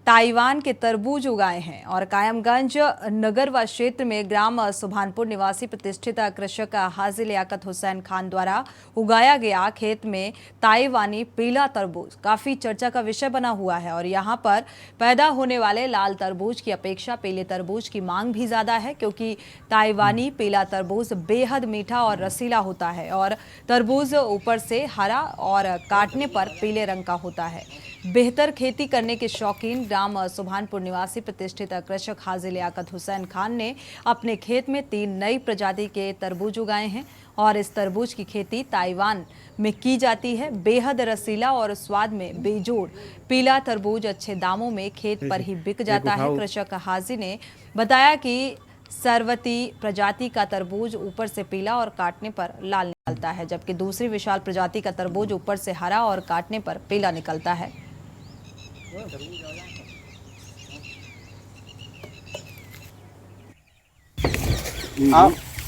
Speaker 1: ताइवान के तरबूज उगाए हैं और कायमगंज नगर व क्षेत्र में ग्राम सुभानपुर निवासी प्रतिष्ठित कृषक हाजी लियाकत हुसैन खान द्वारा उगाया गया खेत में ताइवानी पीला तरबूज काफी चर्चा का विषय बना हुआ है और यहां पर पैदा होने वाले लाल तरबूज की अपेक्षा पीले तरबूज की मांग भी ज्यादा है, क्योंकि ताइवानी पीला तरबूज बेहद मीठा और रसीला होता है और तरबूज ऊपर से हरा और काटने पर पीले रंग का होता है। बेहतर खेती करने के शौकीन ग्राम सुभानपुर निवासी प्रतिष्ठित कृषक हाजी लियाकत हुसैन खान ने अपने खेत में 3 नई प्रजाति के तरबूज उगाए हैं और इस तरबूज की खेती ताइवान में की जाती है। बेहद रसीला और स्वाद में बेजोड़ पीला तरबूज अच्छे दामों में खेत पर ही बिक जाता है। कृषक हाजी ने बताया कि सरवती प्रजाति का तरबूज ऊपर से पीला और काटने पर लाल निकलता है, जबकि दूसरी विशाल प्रजाति का तरबूज ऊपर से हरा और काटने पर पीला निकलता है।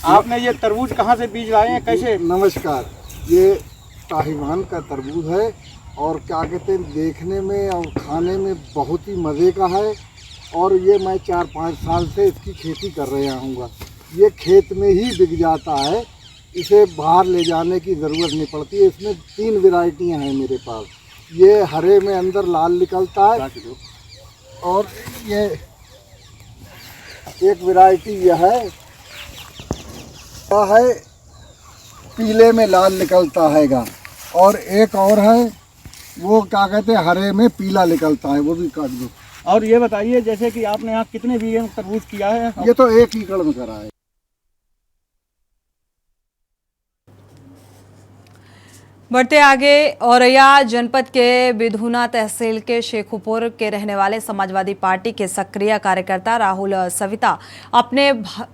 Speaker 5: आपने ये तरबूज कहाँ से बीज लाए हैं, कैसे?
Speaker 8: नमस्कार, ये ताइवान का तरबूज है और क्या कहते हैं, देखने में और खाने में बहुत ही मज़े का है और ये मैं 4-5 साल से इसकी खेती कर रहा हूँगा। ये खेत में ही बिक जाता है, इसे बाहर ले जाने की ज़रूरत नहीं पड़ती है। इसमें 3 वैरायटियाँ हैं मेरे पास। ये हरे में अंदर लाल निकलता है और ये एक वैरायटी यह है पीले में लाल निकलता हैगा और एक और है वो क्या कहते हैं हरे में पीला निकलता है, वो भी काट दो।
Speaker 5: और ये बताइए, जैसे कि आपने यहाँ कितने बीघे में तरबूज किया है?
Speaker 8: ये तो 1 एकड़ में करा है।
Speaker 1: बढ़ते आगे, औरैया जनपद के बिधुना तहसील के शेखुपुर के रहने वाले समाजवादी पार्टी के सक्रिय कार्यकर्ता राहुल सविता अपने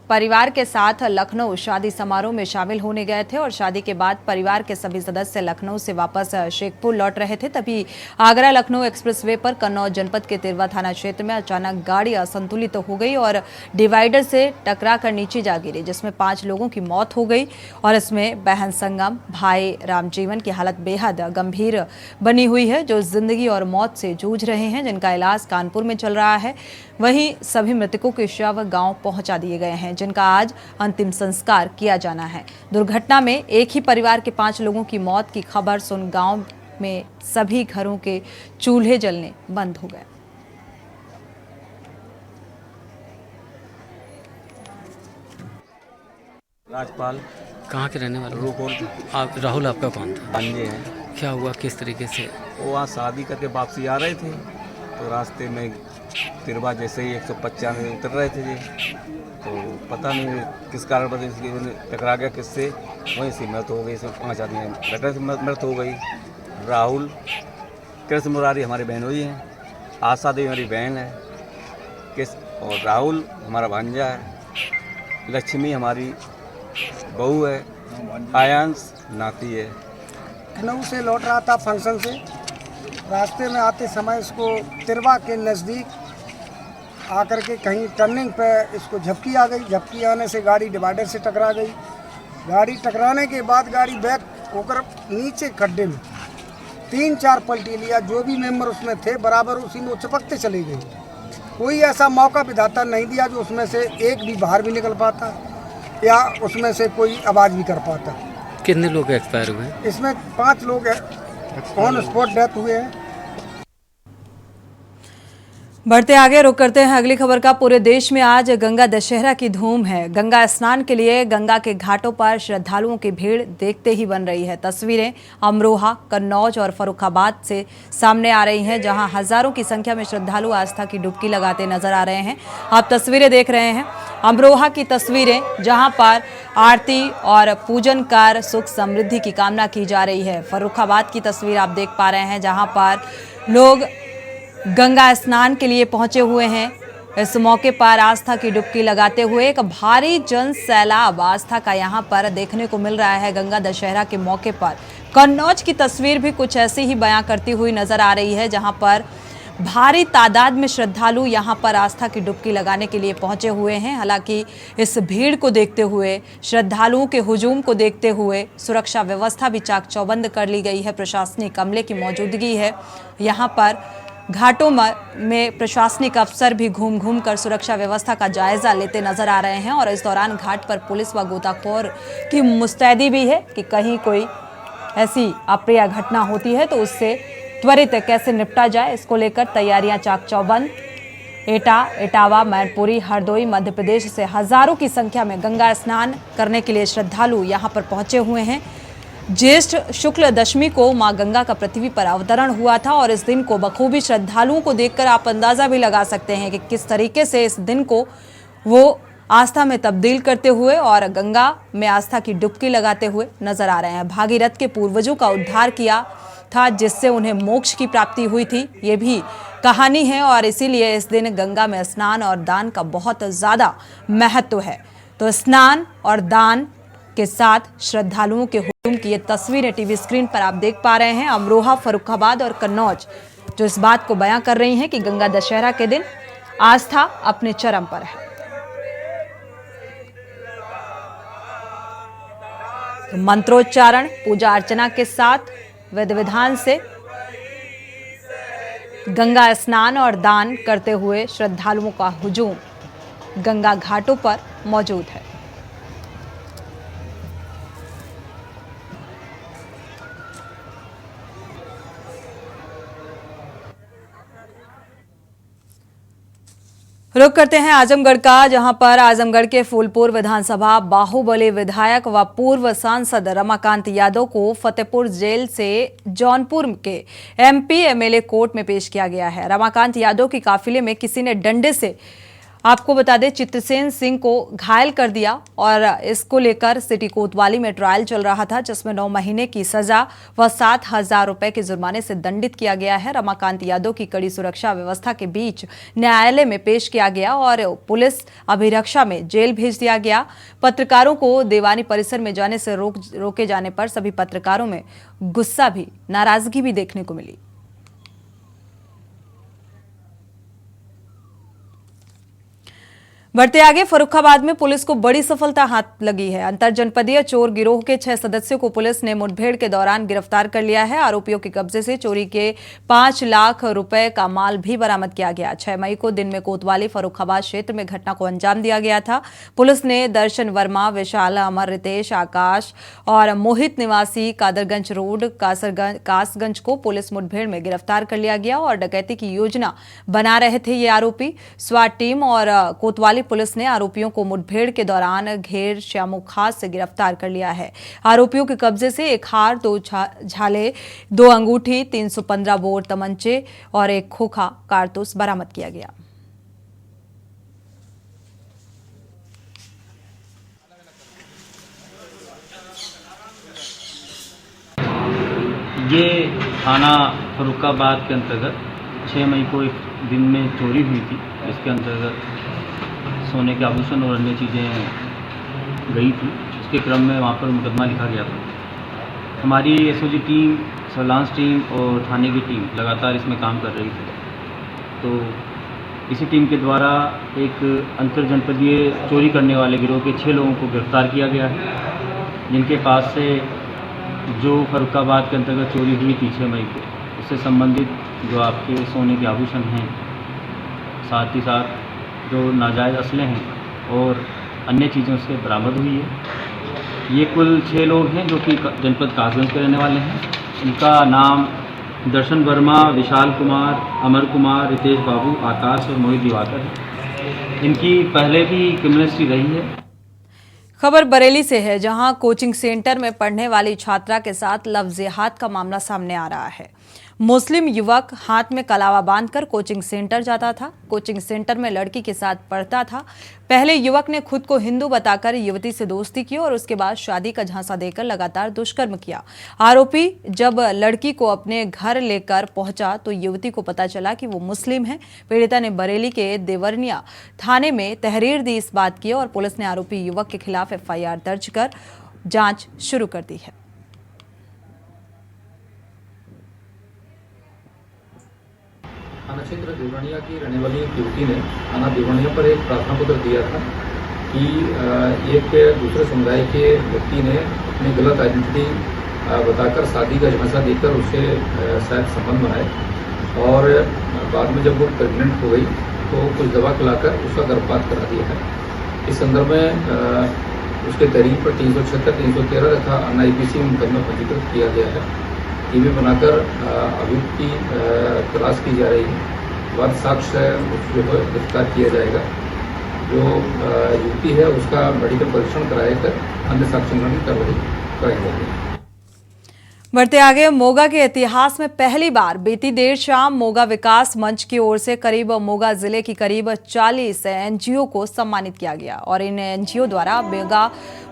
Speaker 1: परिवार के साथ लखनऊ शादी समारोह में शामिल होने गए थे और शादी के बाद परिवार के सभी सदस्य लखनऊ से वापस शेखपुर लौट रहे थे। तभी आगरा लखनऊ एक्सप्रेसवे पर कन्नौज जनपद के तिरवा थाना क्षेत्र में अचानक गाड़ी असंतुलित हो गई और डिवाइडर से टकरा कर नीचे जा गिरी, जिसमें 5 लोगों की मौत हो गई और इसमें बहन संगम भाई रामजीवन की हालत बेहद गंभीर बनी हुई है, जो जिंदगी और मौत से जूझ रहे हैं, जिनका इलाज कानपुर में चल रहा है। वहीं सभी मृतकों के शव गांव पहुंचा दिए गए हैं, जिनका आज अंतिम संस्कार किया जाना है। दुर्घटना में एक ही परिवार के 5 लोगों की मौत की खबर सुन गांव में सभी घरों के चूल्हे जलने बंद हो गए।
Speaker 9: राजपाल
Speaker 10: कहाँ के रहने वाले?
Speaker 9: रूपोल।
Speaker 10: आप राहुल आपका कौन था?
Speaker 9: भांजे हैं।
Speaker 10: क्या हुआ, किस तरीके से?
Speaker 9: वो वहाँ शादी करके वापसी आ रहे थे तो रास्ते में तिरवा जैसे ही 195 में उतर रहे थे जी, तो पता नहीं किस कारण वजह से टकरा गया किससे, वहीं से मृत हो गई। इसमें 5 आदमी टकरा से मृत हो गई। राहुल कृष्ण मुरारी हमारी बहन हुई हैं, आशा देवी हमारी बहन है, और राहुल हमारा भांजा है, लक्ष्मी हमारी बहू है, आयांश नाती है।
Speaker 5: लखनऊ से लौट रहा था फंक्शन से, रास्ते में आते समय इसको तिरवा के नज़दीक आकर के कहीं टर्निंग पे इसको झपकी आ गई। झपकी आने से गाड़ी डिवाइडर से टकरा गई। गाड़ी टकराने के बाद गाड़ी बैक होकर नीचे खड्डे में 3-4 पलटी लिया। जो भी मेंबर उसमें थे बराबर उसी में चिपकते चले गए। कोई ऐसा मौका विधाता नहीं दिया जो उसमें से एक भी बाहर भी निकल पाता या उसमें से कोई आवाज़ भी कर पाता।
Speaker 10: कितने लोग एक्सपायर हुए?
Speaker 5: इसमें 5 लोग ऑन स्पॉट डेथ हुए हैं।
Speaker 1: बढ़ते आगे रुक करते हैं अगली खबर का। पूरे देश में आज गंगा दशहरा की धूम है। गंगा स्नान के लिए गंगा के घाटों पर श्रद्धालुओं की भीड़ देखते ही बन रही है। तस्वीरें अमरोहा, कन्नौज और फर्रुखाबाद से सामने आ रही हैं, जहां हजारों की संख्या में श्रद्धालु आस्था की डुबकी लगाते नजर आ रहे हैं। आप तस्वीरें देख रहे हैं अमरोहा की तस्वीरें, जहां पर आरती और पूजन कर सुख समृद्धि की कामना की जा रही है। फर्रुखाबाद की तस्वीर आप देख पा रहे हैं, जहां पर लोग गंगा स्नान के लिए पहुंचे हुए हैं। इस मौके पर आस्था की डुबकी लगाते हुए एक भारी जन सैलाब आस्था का यहां पर देखने को मिल रहा है। गंगा दशहरा के मौके पर कन्नौज की तस्वीर भी कुछ ऐसी ही बयां करती हुई नजर आ रही है, जहां पर भारी तादाद में श्रद्धालु यहां पर आस्था की डुबकी लगाने के लिए पहुंचे हुए हैं। हालांकि इस भीड़ को देखते हुए, श्रद्धालुओं के हुजूम को देखते हुए सुरक्षा व्यवस्था भी चाक चौबंद कर ली गई है। प्रशासनिक अमले की मौजूदगी है। यहां पर घाटों में प्रशासनिक अफसर भी घूम घूम कर सुरक्षा व्यवस्था का जायजा लेते नजर आ रहे हैं और इस दौरान घाट पर पुलिस व गोताखोर की मुस्तैदी भी है कि कहीं कोई ऐसी अप्रिय घटना होती है तो उससे त्वरित कैसे निपटा जाए। इसको लेकर तैयारियां चाक चौबंद। एटा, इटावा, मैनपुरी, हरदोई, मध्य प्रदेश से हजारों की संख्या में गंगा स्नान करने के लिए श्रद्धालु यहां पर पहुंचे हुए हैं। ज्येष्ठ शुक्ल दशमी को मां गंगा का पृथ्वी पर अवतरण हुआ था और इस दिन को बखूबी श्रद्धालुओं को देखकर आप अंदाजा भी लगा सकते हैं कि किस तरीके से इस दिन को वो आस्था में तब्दील करते हुए और गंगा में आस्था की डुबकी लगाते हुए नजर आ रहे हैं। भागीरथ के पूर्वजों का उद्धार किया था जिससे उन्हें मोक्ष की प्राप्ति हुई थी, ये भी कहानी है और इसीलिए इस दिन गंगा में स्नान और दान का बहुत ज्यादा महत्व है। तो स्नान और दान के साथ श्रद्धालुओं के हुजूम की ये तस्वीरें टीवी स्क्रीन पर आप देख पा रहे हैं। अमरोहा, फर्रुखाबाद और कन्नौज जो इस बात को बयां कर रही हैं कि गंगा दशहरा के दिन आस्था अपने चरम पर है। तो मंत्रोच्चारण, पूजा अर्चना के साथ विधि विधान से गंगा स्नान और दान करते हुए श्रद्धालुओं का हुजूम गंगा घाटों पर मौजूद है। रुक करते हैं आजमगढ़ का, जहां पर आजमगढ़ के फूलपुर विधानसभा बाहुबली विधायक व पूर्व सांसद रमाकांत यादव को फतेहपुर जेल से जौनपुर के एमपी एमएलए कोर्ट में पेश किया गया है। रमाकांत यादव की काफिले में किसी ने डंडे से, आपको बता दें, चित्रसेन सिंह को घायल कर दिया और इसको लेकर सिटी कोतवाली में ट्रायल चल रहा था जिसमें 9 महीने की सजा व 7,000 रुपए के जुर्माने से दंडित किया गया है। रमाकांत यादव की कड़ी सुरक्षा व्यवस्था के बीच न्यायालय में पेश किया गया और पुलिस अभिरक्षा में जेल भेज दिया गया। पत्रकारों को दीवानी परिसर में जाने से रोके जाने पर सभी पत्रकारों में गुस्सा भी, नाराजगी भी देखने को मिली। बढ़ते आगे, फर्रुखाबाद में पुलिस को बड़ी सफलता हाथ लगी है। अंतर जनपदीय चोर गिरोह के 6 सदस्यों को पुलिस ने मुठभेड़ के दौरान गिरफ्तार कर लिया है। आरोपियों के कब्जे से चोरी के 5 लाख रुपए का माल भी बरामद किया गया। 6 मई को दिन में कोतवाली फर्रुखाबाद क्षेत्र में घटना को अंजाम दिया गया था। पुलिस ने दर्शन वर्मा, विशाल, अमर, रितेश, आकाश और मोहित निवासी कादरगंज रोड कासगंज को पुलिस मुठभेड़ में गिरफ्तार कर लिया गया और डकैती की योजना बना रहे थे ये आरोपी। स्वाट टीम और कोतवाली पुलिस ने आरोपियों को मुठभेड़ के दौरान घेर श्यामू खास से गिरफ्तार कर लिया है। आरोपियों के कब्जे से 1 हार, 2 झाले, 2 अंगूठी, 315 बोर तमंचे और 1 खोखा कारतूस बरामद किया गया।
Speaker 11: ये थाना फर्रुखाबाद के अंतर्गत 6 मई को एक दिन में चोरी हुई थी। इसके अंतर्गत सोने के आभूषण और अन्य चीज़ें गई थी। उसके क्रम में वहाँ पर मुकदमा लिखा गया था। हमारी एसओजी टीम, सर्विलांस टीम और थाने की टीम लगातार इसमें काम कर रही थी। तो इसी टीम के द्वारा एक अंतर जनपदीय चोरी करने वाले गिरोह के 6 लोगों को गिरफ्तार किया गया है, जिनके पास से जो फर्रुखाबाद के अंतर्गत चोरी हुई थी 6 मई को, उससे संबंधित जो आपके सोने के आभूषण हैं, साथ ही साथ जो नाजायज़ असले हैं और अन्य चीज़ों से बरामद हुई है। ये कुल 6 लोग हैं जो कि जनपद कासगंज के रहने वाले हैं। इनका नाम दर्शन वर्मा, विशाल कुमार, अमर कुमार, रितेश बाबू, आकाश और मोहित दिवाकर है। इनकी पहले भी क्रिमिनल हिस्ट्री रही है।
Speaker 1: खबर बरेली से है, जहां कोचिंग सेंटर में पढ़ने वाली छात्रा के साथ लव जिहाद का मामला सामने आ रहा है। मुस्लिम युवक हाथ में कलावा बांधकर कोचिंग सेंटर जाता था। कोचिंग सेंटर में लड़की के साथ पढ़ता था। पहले युवक ने खुद को हिंदू बताकर युवती से दोस्ती की और उसके बाद शादी का झांसा देकर लगातार दुष्कर्म किया। आरोपी जब लड़की को अपने घर लेकर पहुंचा तो युवती को पता चला कि वो मुस्लिम है। पीड़िता ने बरेली के देवरनिया थाने में तहरीर दी इस बात की और पुलिस ने आरोपी युवक के खिलाफ एफआईआर दर्ज कर जांच शुरू कर दी है।
Speaker 12: थाना क्षेत्र देवरनिया की रहने वाली एक युवती ने थाना देवरनिया पर एक प्रार्थना पत्र दिया था कि एक दूसरे समुदाय के व्यक्ति ने अपनी गलत आइडेंटिटी बताकर शादी का झांसा देकर उससे शायद संबंध बनाए और बाद में जब वो प्रेग्नेंट हो गई तो कुछ दवा खिलाकर उसका गर्भपात करा दिया है। इस संदर्भ में उसके तहरीर पर 376, 313 तथा NIPC में मुकदमा पंजीकृत किया गया है। टीमें बनाकर अभियुक्त की तलाश की जा रही है। बाद साक्ष्य जो है गिरफ्तार किया जाएगा। जो युवती है उसका मेडिकल परीक्षण कराकर अन्य साक्ष्य की कार्रवाई कराई जाएगी।
Speaker 1: बढ़ते आगे, मोगा के इतिहास में पहली बार बीती देर शाम मोगा विकास मंच की ओर से करीब मोगा जिले की करीब 40 NGO को सम्मानित किया गया और इन NGO द्वारा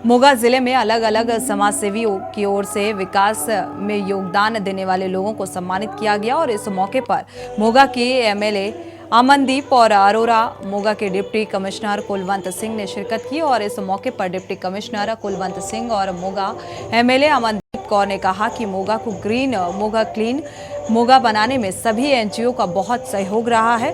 Speaker 1: मोगा जिले में अलग अलग समाज सेवियों की ओर से विकास में योगदान देने वाले लोगों को सम्मानित किया गया। और इस मौके पर मोगा के MLA अमनदीप और अरोरा, मोगा के डिप्टी कमिश्नर कुलवंत सिंह ने शिरकत की। और इस मौके पर डिप्टी कमिश्नर कुलवंत सिंह और मोगा MLA अमनदीप कौर ने कहा कि मोगा को ग्रीन मोगा क्लीन मोगा बनाने में सभी NGO का बहुत सहयोग रहा है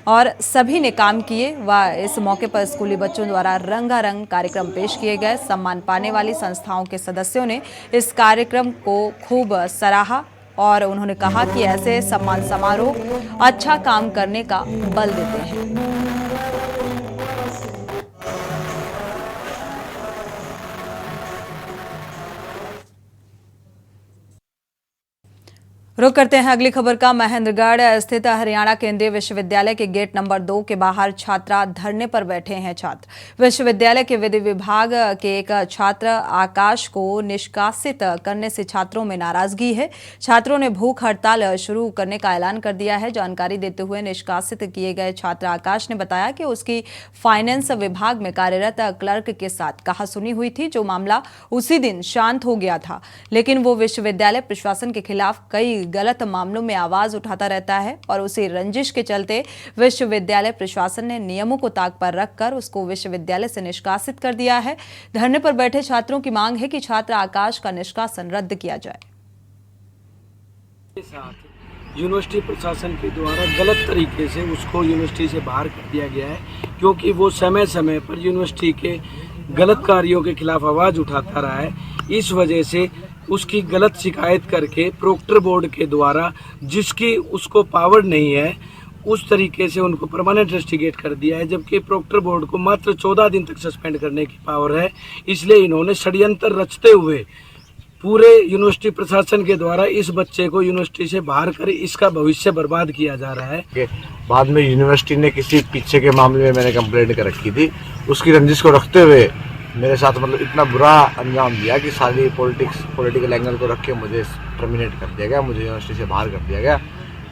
Speaker 1: और सभी ने काम किए। व इस मौके पर स्कूली बच्चों द्वारा रंगारंग कार्यक्रम पेश किए गए। सम्मान पाने वाली संस्थाओं के सदस्यों ने इस कार्यक्रम को खूब सराहा और उन्होंने कहा कि ऐसे सम्मान समारोह अच्छा काम करने का बल देते हैं। रुक करते हैं अगली खबर का। महेंद्रगढ़ स्थित हरियाणा केंद्रीय विश्वविद्यालय के गेट नंबर 2 के बाहर छात्रा धरने पर बैठे हैं। छात्र विश्वविद्यालय के विधि विभाग के एक छात्र आकाश को निष्कासित करने से छात्रों में नाराजगी है। छात्रों ने भूख हड़ताल शुरू करने का ऐलान कर दिया है। जानकारी देते हुए निष्कासित किए गए छात्र आकाश ने बताया कि उसकी फाइनेंस विभाग में कार्यरत क्लर्क के साथ कहासुनी हुई थी, जो मामला उसी दिन शांत हो गया था, लेकिन वो विश्वविद्यालय प्रशासन के खिलाफ कई गलत मामलों में आवाज उठाता रहता है और उसी रंजिश के चलते विश्वविद्यालय प्रशासन ने नियमों को ताक पर रखकर उसको विश्वविद्यालय से निष्कासित कर दिया है। धरने पर बैठे छात्रों की मांग है कि छात्र आकाश का निष्कासन रद्द किया जाए।
Speaker 13: यूनिवर्सिटी प्रशासन के द्वारा गलत तरीके से उसको यूनिवर्सिटी से बाहर कर दिया गया है, क्योंकि वो समय समय पर यूनिवर्सिटी के गलत कार्यों के खिलाफ आवाज उठाता रहा है। इस वजह से उसकी गलत शिकायत करके प्रोक्टर बोर्ड के द्वारा, जिसकी उसको पावर नहीं है, उस तरीके से उनको परमानेंट रस्टिकेट कर दिया है, जबकि प्रोक्टर बोर्ड को मात्र 14 दिन तक सस्पेंड करने की पावर है। इसलिए इन्होंने षड्यंत्र रचते हुए पूरे यूनिवर्सिटी प्रशासन के द्वारा इस बच्चे को यूनिवर्सिटी से बाहर कर इसका भविष्य बर्बाद किया जा रहा है।
Speaker 14: बाद में यूनिवर्सिटी ने किसी पीछे के मामले में मैंने कंप्लेंट कर रखी थी, उसकी रंजिश को रखते हुए मेरे साथ मतलब इतना बुरा अंजाम दिया कि सारी पॉलिटिकल एंगल को रख के मुझे टर्मिनेट कर दिया गया, मुझे यूनिवर्सिटी से बाहर कर दिया गया।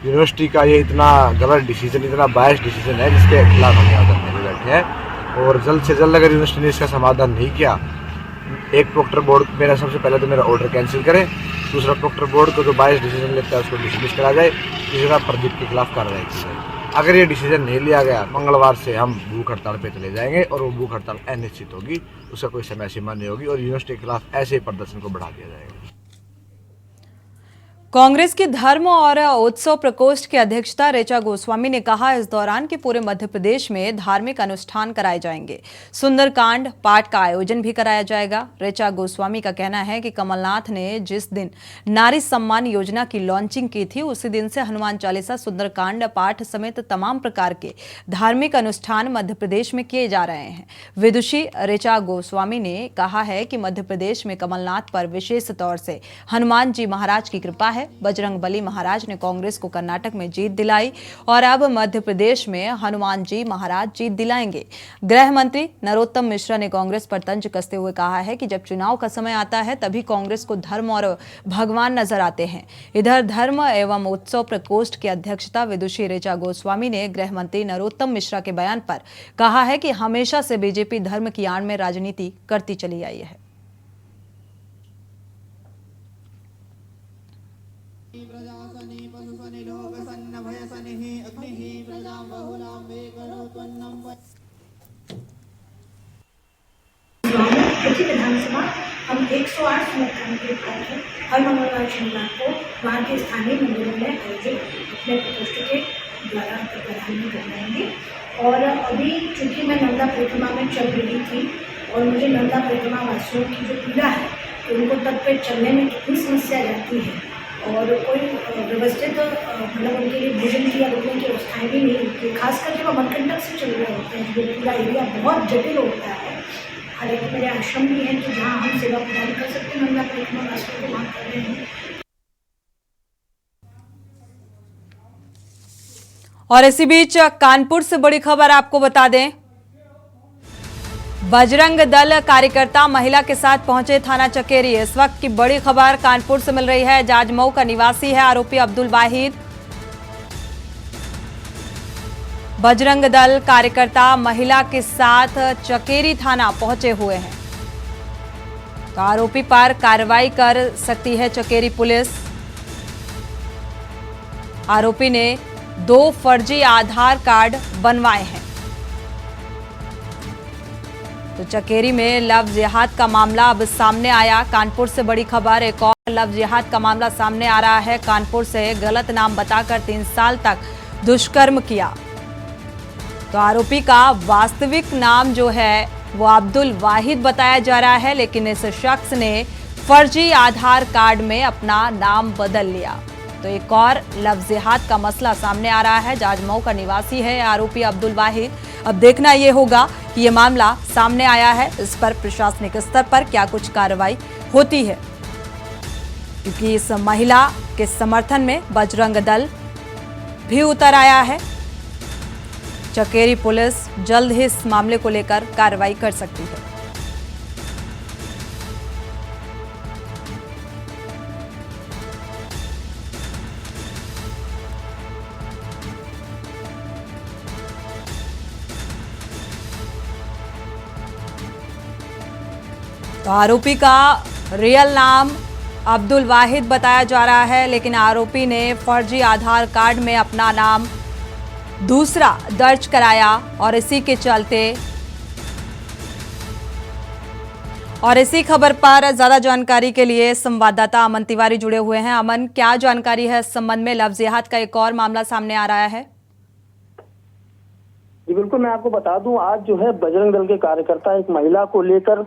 Speaker 14: यूनिवर्सिटी का ये इतना गलत डिसीजन, इतना बायस डिसीजन है, जिसके खिलाफ हम यहाँ करने में बैठे हैं। और जल्द से जल्द अगर यूनिवर्सिटी ने इसका समाधान नहीं किया, एक प्रोक्टर बोर्ड, मेरा सबसे पहले तो मेरा ऑर्डर कैंसिल करें, दूसरा प्रोक्टर बोर्ड को जो बायस डिसीजन लेता है उसको डिसमिस करा जाए, तीसरा प्रदीप के खिलाफ कार्रवाई की जाए। अगर ये डिसीजन नहीं लिया गया, मंगलवार से हम भूख हड़ताल पे चले जाएंगे और वो भूख हड़ताल अनिश्चित होगी, उसका कोई समय सीमा नहीं होगी और यूनिवर्सिटी के खिलाफ ऐसे ही प्रदर्शन को बढ़ा दिया जाएगा।
Speaker 1: कांग्रेस की धर्म और उत्सव प्रकोष्ठ की अध्यक्षता ऋचा गोस्वामी ने कहा इस दौरान कि पूरे मध्य प्रदेश में धार्मिक अनुष्ठान कराए जाएंगे। सुंदरकांड पाठ का आयोजन भी कराया जाएगा। ऋचा गोस्वामी का कहना है कि कमलनाथ ने जिस दिन नारी सम्मान योजना की लॉन्चिंग की थी, उसी दिन से हनुमान चालीसा, सुंदरकांड पाठ समेत तमाम प्रकार के धार्मिक अनुष्ठान मध्य प्रदेश में किए जा रहे हैं। विदुषी ऋचा गोस्वामी ने कहा है कि मध्य प्रदेश में कमलनाथ पर विशेष तौर से हनुमान जी महाराज की कृपा है। बजरंग बली महाराज ने कांग्रेस को कर्नाटक में जीत दिलाई और अब मध्य प्रदेश में हनुमान जी महाराज जीत दिलाएंगे। गृह मंत्री नरोत्तम मिश्रा ने कांग्रेस पर तंज कसते हुए कहा है कि जब चुनाव का समय आता है तभी कांग्रेस को धर्म और भगवान नजर आते हैं। इधर धर्म एवं उत्सव प्रकोष्ठ की अध्यक्षता विदुषी ऋचा गोस्वामी ने गृह मंत्री नरोत्तम मिश्रा के बयान पर कहा है कि हमेशा से बीजेपी धर्म की आड़ में राजनीति करती चली आई है।
Speaker 15: विधानसभा हम 108 संगठन के कार्यक्रम हर मंगलवार शनिवार को वहाँ के स्थानीय मंदिरों में आयोजित अपने प्रकोष्ठ के द्वारा प्रधान करवाएंगे। और अभी चूंकि मैं नंदा परिक्रमा में चल रही थी और मुझे नंदा परिक्रमा वासियों की जो पीड़ा है, तो उनको तट पे चलने में कितनी समस्या रहती है, और कोई व्यवस्थित मतलब उनके लिए भोजन की या रुकने की व्यवस्थाएँ भी नहीं होती, खास करके वो मणिकंटक से चल रहे होते हैं। ये पूरा एरिया बहुत जटिल होता है। हालांकि मेरे आश्रम भी हैं कि जहाँ हम सेवा प्रदान कर सकते हैं, हम अपने कुमार आश्रम को वहाँ कर रहे हैं।
Speaker 1: और इसी बीच कानपुर से बड़ी खबर आपको बता दें, बजरंग दल कार्यकर्ता महिला के साथ पहुंचे थाना चकेरी। इस वक्त की बड़ी खबर कानपुर से मिल रही है। जाजमऊ का निवासी है आरोपी अब्दुल वाहिद। बजरंग दल कार्यकर्ता महिला के साथ चकेरी थाना पहुंचे हुए हैं, तो आरोपी पर कार्रवाई कर सकती है चकेरी पुलिस। आरोपी ने 2 फर्जी आधार कार्ड बनवाए हैं। तो चकेरी में लव जिहाद का मामला अब सामने आया। कानपुर से बड़ी खबर, एक और लव जिहाद का मामला सामने आ रहा है। कानपुर से गलत नाम बताकर 3 साल तक दुष्कर्म किया। तो आरोपी का वास्तविक नाम जो है वो अब्दुल वाहिद बताया जा रहा है, लेकिन इस शख्स ने फर्जी आधार कार्ड में अपना नाम बदल लिया। तो एक और लव जिहाद का मसला सामने आ रहा है। जाजमऊ का निवासी है आरोपी अब्दुल वाहिद। अब देखना यह होगा कि ये मामला सामने आया है, इस पर प्रशासनिक स्तर पर क्या कुछ कार्रवाई होती है, क्योंकि इस महिला के समर्थन में बजरंग दल भी उतर आया है। चकेरी पुलिस जल्द ही इस मामले को लेकर कार्रवाई कर सकती है। तो आरोपी का रियल नाम अब्दुल वाहिद बताया जा रहा है, लेकिन आरोपी ने फर्जी आधार कार्ड में अपना नाम दूसरा दर्ज कराया और इसी खबर पर ज्यादा जानकारी के लिए संवाददाता अमन तिवारी जुड़े हुए हैं। अमन, क्या जानकारी है इस संबंध में? लव जिहाद का एक और मामला सामने आ रहा है।
Speaker 3: जी बिल्कुल, मैं आपको बता दूं, आज जो है बजरंग दल के कार्यकर्ता एक महिला को लेकर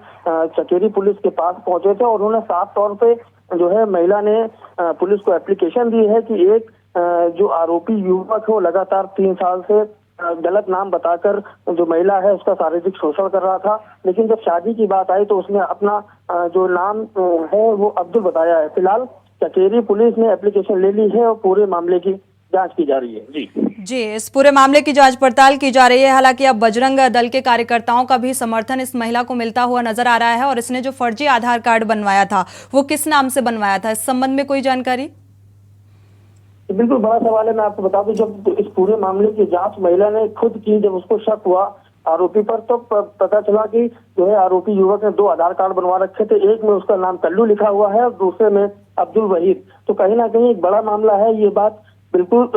Speaker 3: चकेरी पुलिस के पास पहुंचे थे और उन्होंने साफ तौर पे जो है महिला ने पुलिस को एप्लीकेशन दी है कि एक जो आरोपी युवक है वो लगातार 3 साल से गलत नाम बताकर जो महिला है उसका शारीरिक शोषण कर रहा था। लेकिन जब शादी की बात आई तो उसने अपना जो नाम है वो अब्दुल बताया है। फिलहाल चकेरी पुलिस ने एप्लीकेशन ले ली है और पूरे मामले की जांच की जा रही है।
Speaker 1: जी, इस पूरे मामले की जांच पड़ताल की जा रही है। हालांकि अब बजरंग दल के कार्यकर्ताओं का भी समर्थन इस महिला को मिलता हुआ नजर आ रहा है। और इसने जो फर्जी आधार कार्ड बनवाया था वो किस नाम से बनवाया था, इस संबंध में कोई जानकारी?
Speaker 3: बिल्कुल बड़ा सवाल है। मैं आपको बता दूं, जब इस पूरे मामले की जांच महिला ने खुद की, जब उसको शक हुआ आरोपी पर, तो पता चला कि जो है आरोपी युवक ने 2 आधार कार्ड बनवा रखे थे। एक में उसका नाम कल्लू लिखा हुआ है और दूसरे में अब्दुल वहीद। तो कहीं ना कहीं एक बड़ा मामला है। ये बात बिल्कुल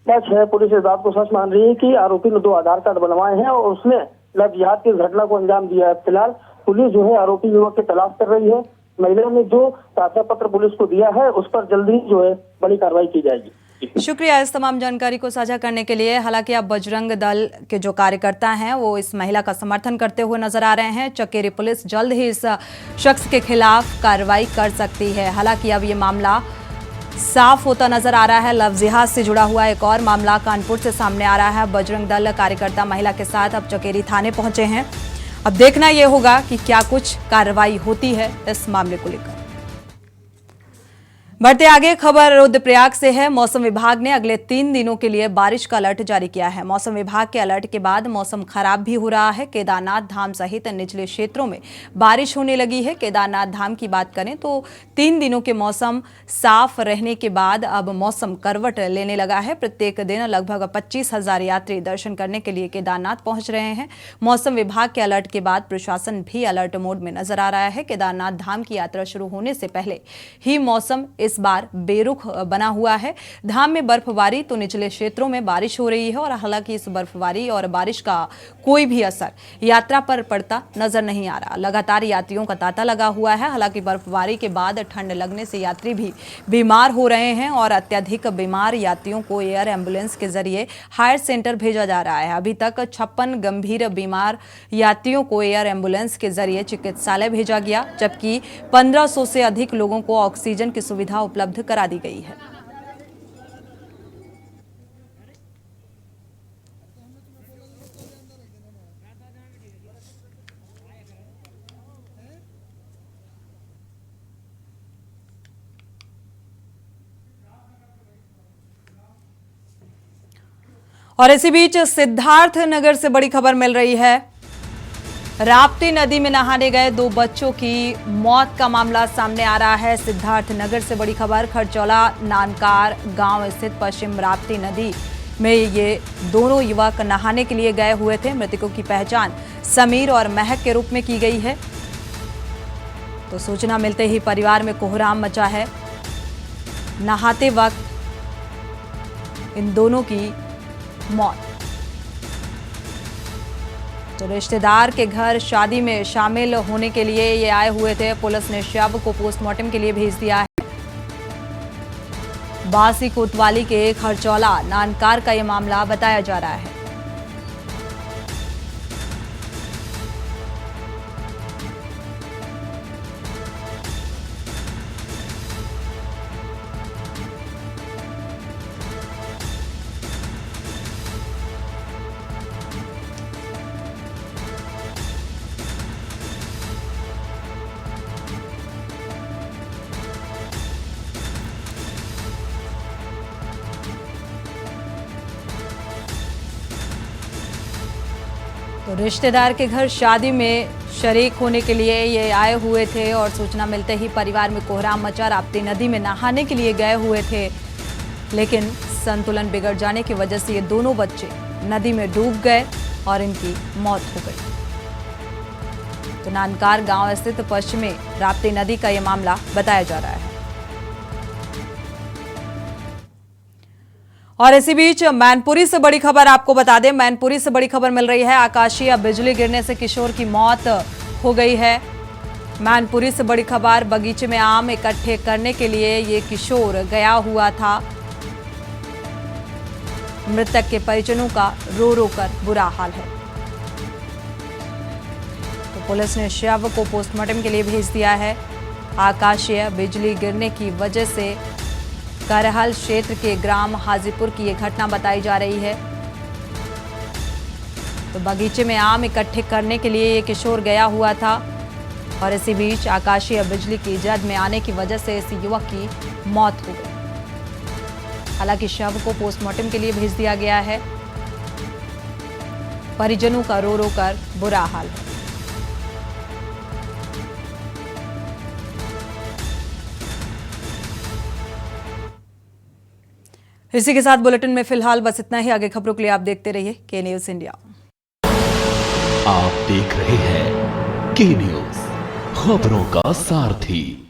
Speaker 3: सच है। पुलिस इस बात को सच मान रही है कि आरोपी ने 2 आधार कार्ड बनवाए हैं और उसने लव जिहाद की घटना को अंजाम दिया है। फिलहाल पुलिस जो है आरोपी युवक की तलाश कर रही है। महिला ने जो साक्ष्य पत्र पुलिस को दिया है उस पर जल्दी जो है बड़ी कार्रवाई की जाएगी।
Speaker 1: शुक्रिया इस तमाम जानकारी को साझा करने के लिए। हालांकि अब बजरंग दल के जो कार्यकर्ता हैं वो इस महिला का समर्थन करते हुए नजर आ रहे हैं। चकेरी पुलिस जल्द ही इस शख्स के खिलाफ कार्रवाई कर सकती है। हालांकि अब ये मामला साफ होता नजर आ रहा है। लव जिहाद से जुड़ा हुआ एक और मामला कानपुर से सामने आ रहा है। बजरंग दल कार्यकर्ता महिला के साथ अब चकेरी थाने पहुंचे हैं। अब देखना यह होगा कि क्या कुछ कार्रवाई होती है इस मामले को लेकर। बढ़ते आगे, खबर रुद्रप्रयाग से है। मौसम विभाग ने अगले 3 दिनों के लिए बारिश का अलर्ट जारी किया है। मौसम विभाग के अलर्ट के बाद मौसम खराब भी हो रहा है। केदारनाथ धाम सहित निचले क्षेत्रों में बारिश होने लगी है। केदारनाथ धाम की बात करें तो 3 दिनों के मौसम साफ रहने के बाद अब मौसम करवट लेने लगा है। प्रत्येक दिन लगभग 25,000 यात्री दर्शन करने के लिए केदारनाथ पहुंच रहे हैं। मौसम विभाग के अलर्ट के बाद प्रशासन भी अलर्ट मोड में नजर आ रहा है। केदारनाथ धाम की यात्रा शुरू होने से पहले ही मौसम इस बार बेरुख बना हुआ है। धाम में बर्फबारी तो निचले क्षेत्रों में बारिश हो रही है और हालांकि इस बर्फबारी और बारिश का कोई भी असर यात्रा पर पड़ता नजर नहीं आ रहा। लगातार यात्रियों का तांता लगा हुआ है। हालांकि बर्फबारी के बाद ठंड लगने से यात्री भी बीमार हो रहे हैं और अत्यधिक बीमार यात्रियों को एयर एम्बुलेंस के जरिए हायर सेंटर भेजा जा रहा है। अभी तक 56 गंभीर बीमार यात्रियों को एयर एम्बुलेंस के जरिए चिकित्सालय भेजा गया, जबकि 1500 से अधिक लोगों को ऑक्सीजन की सुविधा सुविधा उपलब्ध करा दी गई है। और इसी बीच सिद्धार्थ नगर से बड़ी खबर मिल रही है। राप्ती नदी में नहाने गए 2 बच्चों की मौत का मामला सामने आ रहा है। सिद्धार्थ नगर से बड़ी खबर, खरचौला नानकार गांव स्थित पश्चिम राप्ती नदी में ये दोनों युवक नहाने के लिए गए हुए थे। मृतकों की पहचान समीर और महक के रूप में की गई है। तो सूचना मिलते ही परिवार में कोहराम मचा है। नहाते वक्त इन दोनों की मौत। तो रिश्तेदार के घर शादी में शामिल होने के लिए ये आए हुए थे। पुलिस ने शव को पोस्टमार्टम के लिए भेज दिया है। बासी कोतवाली के खरचौला नानकार का यह मामला बताया जा रहा है। तो रिश्तेदार के घर शादी में शरीक होने के लिए ये आए हुए थे और सूचना मिलते ही परिवार में कोहराम मचा। राप्ती नदी में नहाने के लिए गए हुए थे, लेकिन संतुलन बिगड़ जाने की वजह से ये दोनों बच्चे नदी में डूब गए और इनकी मौत हो गई। तो नानकार गांव स्थित पश्चिमी राप्ती नदी का यह मामला बताया जा रहा है। और इसी बीच मैनपुरी से बड़ी खबर आपको बता दें। मैनपुरी से बड़ी खबर मिल रही है। आकाशीय बिजली गिरने से किशोर की मौत हो गई है। मैनपुरी से बड़ी खबर, बगीचे में आम इकट्ठे करने के लिए ये किशोर गया हुआ था। मृतक के परिजनों का रो रो कर बुरा हाल है। तो पुलिस ने शव को पोस्टमार्टम के लिए भेज दिया है। आकाशीय बिजली गिरने की वजह से करहल क्षेत्र के ग्राम हाजीपुर की यह घटना बताई जा रही है। तो बगीचे में आम इकट्ठे करने के लिए ये किशोर गया हुआ था और इसी बीच आकाशीय बिजली की जद में आने की वजह से इस युवक की मौत हो गई। हालांकि शव को पोस्टमार्टम के लिए भेज दिया गया है। परिजनों का रो रो कर बुरा हाल है। इसी के साथ बुलेटिन में फिलहाल बस इतना ही। आगे खबरों के लिए आप देखते रहिए के न्यूज इंडिया।
Speaker 2: आप देख रहे हैं के न्यूज, खबरों का सारथी।